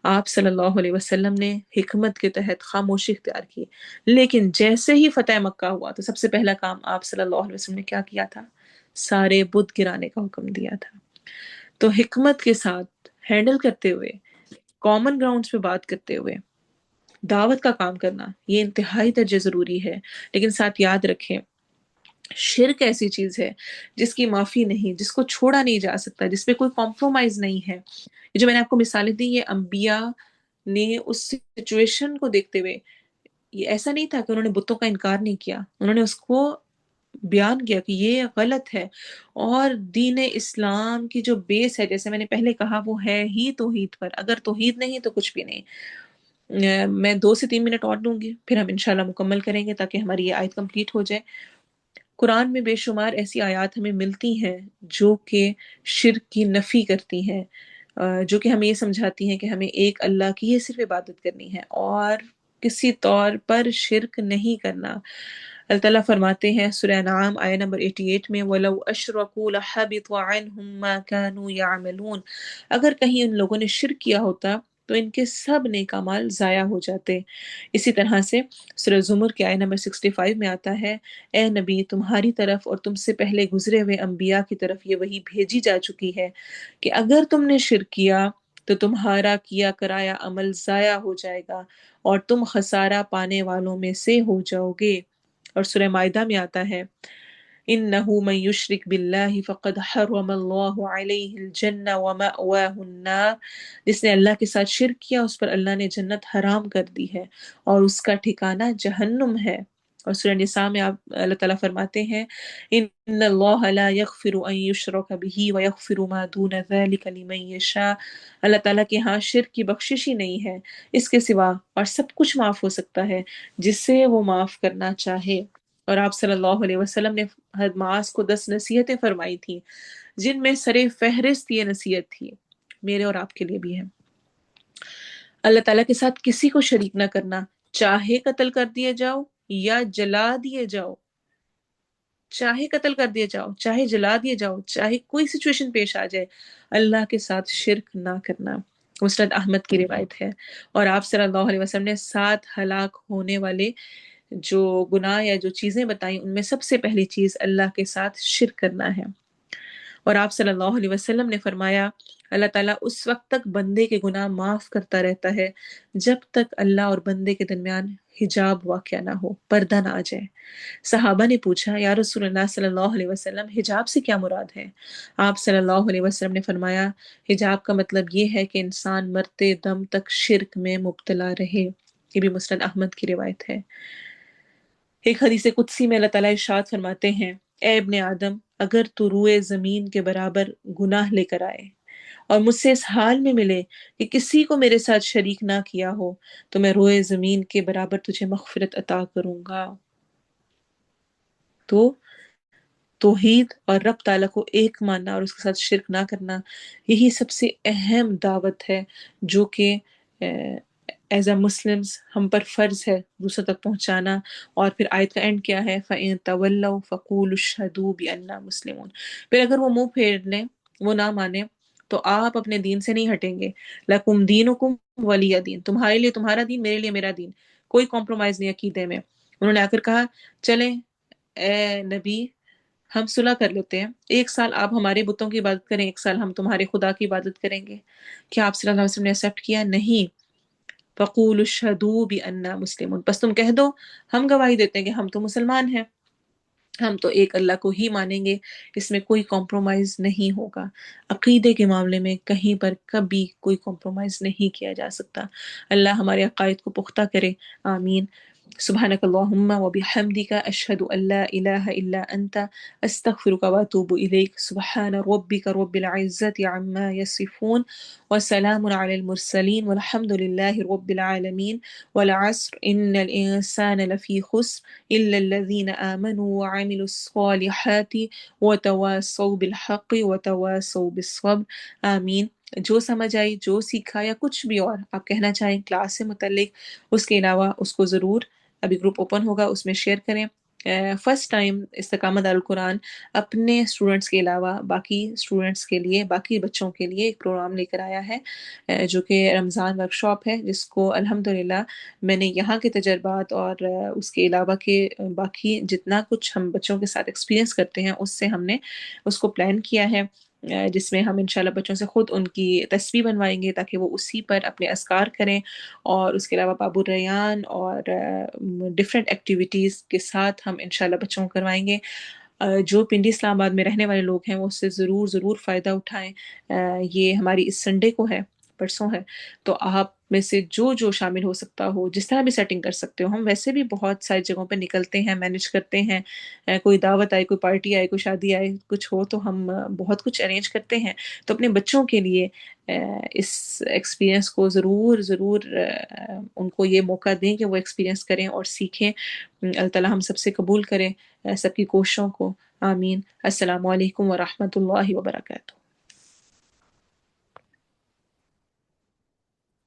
آپ صلی اللہ علیہ وسلم نے حکمت کے تحت خاموشی اختیار کی. لیکن جیسے ہی فتح مکہ ہوا تو سب سے پہلا کام آپ صلی اللہ علیہ وسلم نے کیا کیا تھا؟ سارے بت گرانے کا حکم دیا تھا. تو حکمت کے ساتھ ہینڈل کرتے ہوئے، کامن گراؤنڈز پہ بات کرتے ہوئے دعوت کا کام کرنا، یہ انتہائی درجہ ضروری ہے. لیکن ساتھ یاد رکھیں، شرک ایسی چیز ہے جس کی معافی نہیں، جس کو چھوڑا نہیں جا سکتا، جس پہ کوئی کمپرومائز نہیں ہے. یہ جو میں نے آپ کو مثالیں دی، یہ انبیاء نے اس سچویشن کو دیکھتے ہوئے، یہ ایسا نہیں تھا کہ انہوں نے بتوں کا انکار نہیں کیا، انہوں نے اس کو بیان کیا کہ یہ غلط ہے. اور دین اسلام کی جو بیس ہے، جیسے میں نے پہلے کہا، وہ ہے ہی توحید پر. اگر توحید نہیں تو کچھ بھی نہیں. میں 2 سے 3 منٹ اور دوں گی، پھر ہم انشاءاللہ مکمل کریں گے تاکہ ہماری یہ آیت کمپلیٹ ہو جائے. قرآن میں بے شمار ایسی آیات ہمیں ملتی ہیں جو کہ شرک کی نفی کرتی ہیں، جو کہ ہمیں یہ سمجھاتی ہیں کہ ہمیں ایک اللہ کی ہی صرف عبادت کرنی ہے اور کسی طور پر شرک نہیں کرنا. اللہ تعالیٰ فرماتے ہیں سورہ انعام آیہ نمبر 88 میں، وَلَوْ أَشْرَكُوا لَحَبِطَ عَنْهُمْ مَا كَانُوا يَعْمَلُونَ، اگر کہیں ان لوگوں نے شرک کیا ہوتا تو ان کے سب نیک اعمال ضائع ہو جاتے. اسی طرح سے سورہ زمر کے آیہ نمبر 65 میں آتا ہے، اے نبی، تمہاری طرف اور تم سے پہلے گزرے ہوئے انبیاء کی طرف یہ وحی بھیجی جا چکی ہے کہ اگر تم نے شرک کیا تو تمہارا کیا کرایا عمل ضائع ہو جائے گا اور تم خسارہ پانے والوں میں سے ہو جاؤ گے. اور سورہ مائدہ میں آتا ہے، إِنَّهُ مَن يُشْرِكْ بِاللَّهِ فَقَدْ حَرَّمَ اللَّهُ عَلَيْهِ الْجَنَّةَ وَمَأْوَاهُ النَّارُ، جس نے اللہ کے ساتھ شرک کیا اس پر اللہ نے جنت حرام کر دی ہے اور اس کا ٹھکانہ جہنم ہے. اور سورہ نساء میں اللہ تعالیٰ فرماتے ہیں، إِنَّ اللَّهَ لَا يَغْفِرُ أَن يُشْرَكَ بِهِ وَيَغْفِرُ مَا دُونَ ذَلِكَ لِمَن يَشَاءُ. اللہ تعالیٰ کے ہاں شرک کی بخشش ہی نہیں ہے، اس کے سوا اور سب کچھ معاف ہو سکتا ہے جسے وہ معاف کرنا چاہے. اور آپ صلی اللہ علیہ وسلم نے حضرت معاذ کو 10 نصیحتیں فرمائی تھیں، جن میں سر فہرست یہ نصیحت تھی، میرے اور آپ کے لیے بھی ہے، اللہ تعالیٰ کے ساتھ کسی کو شریک نہ کرنا، چاہے قتل کر دیے جاؤ یا جلا دیے جاؤ، چاہے قتل کر دیے جاؤ، چاہے جلا دیے جاؤ، چاہے کوئی سچویشن پیش آ جائے، اللہ کے ساتھ شرک نہ کرنا. مسند احمد کی روایت ہے. اور آپ صلی اللہ علیہ وسلم نے 7 ہلاک ہونے والے جو گناہ یا جو چیزیں بتائیں، ان میں سب سے پہلی چیز اللہ کے ساتھ شرک کرنا ہے. اور آپ صلی اللہ علیہ وسلم نے فرمایا، اللہ تعالیٰ اس وقت تک بندے کے گناہ معاف کرتا رہتا ہے جب تک اللہ اور بندے کے درمیان حجاب واقع نہ ہو، پردہ نہ آ جائے. صحابہ نے پوچھا، یا رسول اللہ صلی اللہ علیہ وسلم، حجاب سے کیا مراد ہے؟ آپ صلی اللہ علیہ وسلم نے فرمایا، حجاب کا مطلب یہ ہے کہ انسان مرتے دم تک شرک میں مبتلا رہے. یہ بھی مسند احمد کی روایت ہے. ایک حدیث قدسی میں اللہ تعالیٰ ارشاد فرماتے ہیں، اے ابن آدم، اگر تو روئے زمین کے برابر گناہ لے کر آئے اور مجھ سے اس حال میں ملے کہ کسی کو میرے ساتھ شریک نہ کیا ہو تو میں روئے زمین کے برابر تجھے مغفرت عطا کروں گا. تو توحید اور رب تعالیٰ کو ایک ماننا اور اس کے ساتھ شرک نہ کرنا، یہی سب سے اہم دعوت ہے جو کہ ایز اے مسلمز ہم پر فرض ہے دوسروں تک پہنچانا. اور پھر آیت کا اینڈ کیا ہے، فَإِن تَوَلَّوْا فَقُولُوا اشْهَدُوا بِأَنَّا مُسْلِمُونَ. پھر اگر وہ منہ پھیر لیں، وہ نہ مانیں، تو آپ اپنے دین سے نہیں ہٹیں گے. لَكُمْ دِينُكُمْ وَلِيَ دِين، تمہارے لیے تمہارا دین، میرے لیے میرا دین. کوئی کمپرومائز نہیں عقیدے میں. انہوں نے آ کر کہا چلیں اے نبی ہم صلح کر لیتے ہیں، 1 سال آپ ہمارے بتوں کی عبادت کریں، 1 سال ہم تمہارے خدا کی عبادت کریں گے. کیا آپ صلی اللہ علیہ وسلم نے ایکسیپٹ کیا؟ نہیں. فَقُولُوا اشْهَدُوا بِأَنَّا مُسْلِمُونَ، بس تم کہہ دو ہم گواہی دیتے ہیں کہ ہم تو مسلمان ہیں، ہم تو ایک اللہ کو ہی مانیں گے، اس میں کوئی کمپرومائز نہیں ہوگا. عقیدے کے معاملے میں کہیں پر کبھی کوئی کمپرومائز نہیں کیا جا سکتا. اللہ ہمارے عقائد کو پختہ کرے، آمین. سبحانک اللہم و بحمدک اشہد ان لا الہ الا انت استغفرک و اتوب الیک. سبحان ربک رب العزت عما یصفون وسلام علی المرسلین والحمد للہ رب العالمین. والعصر ان الانسان لفی خسر الا الذین آمنوا وعملوا الصالحات وتواصوا بالحق وتواصوا بالصبر. آمین. جو سمجھ آئی، جو سیکھا، یا کچھ بھی اور آپ کہنا چاہیں کلاس سے متعلق، اس کے علاوہ اس کو ضرور، ابھی گروپ اوپن ہوگا اس میں شیئر کریں. فرسٹ ٹائم استقامت دارالقرآن اپنے اسٹوڈنٹس کے علاوہ باقی اسٹوڈنٹس کے لیے، باقی بچوں کے لیے ایک پروگرام لے کر آیا ہے جو کہ رمضان ورکشاپ ہے، جس کو الحمدللہ میں نے یہاں کے تجربات اور اس کے علاوہ کے باقی جتنا کچھ ہم بچوں کے ساتھ ایکسپیرینس کرتے ہیں اس سے ہم نے اس کو پلان کیا ہے، جس میں ہم انشاءاللہ بچوں سے خود ان کی تسبیح بنوائیں گے تاکہ وہ اسی پر اپنے اذکار کریں، اور اس کے علاوہ باب الریان اور ڈفرینٹ ایکٹیویٹیز کے ساتھ ہم انشاءاللہ بچوں کو کروائیں گے. جو پنڈی اسلام آباد میں رہنے والے لوگ ہیں وہ اس سے ضرور ضرور فائدہ اٹھائیں. یہ ہماری اس سنڈے کو ہے، پرسوں ہے، تو آپ میں سے جو شامل ہو سکتا ہو، جس طرح بھی سیٹنگ کر سکتے ہو. ہم ویسے بھی بہت ساری جگہوں پہ نکلتے ہیں، مینج کرتے ہیں، کوئی دعوت آئے، کوئی پارٹی آئے، کوئی شادی آئے، کچھ ہو تو ہم بہت کچھ ارینج کرتے ہیں. تو اپنے بچوں کے لیے اس ایکسپیرینس کو ضرور ان کو یہ موقع دیں کہ وہ ایکسپیرینس کریں اور سیکھیں. اللہ تعالیٰ ہم سب سے قبول کرے سب کی کوششوں کو، آمین. السلام علیکم ورحمۃ اللہ وبرکاتہ.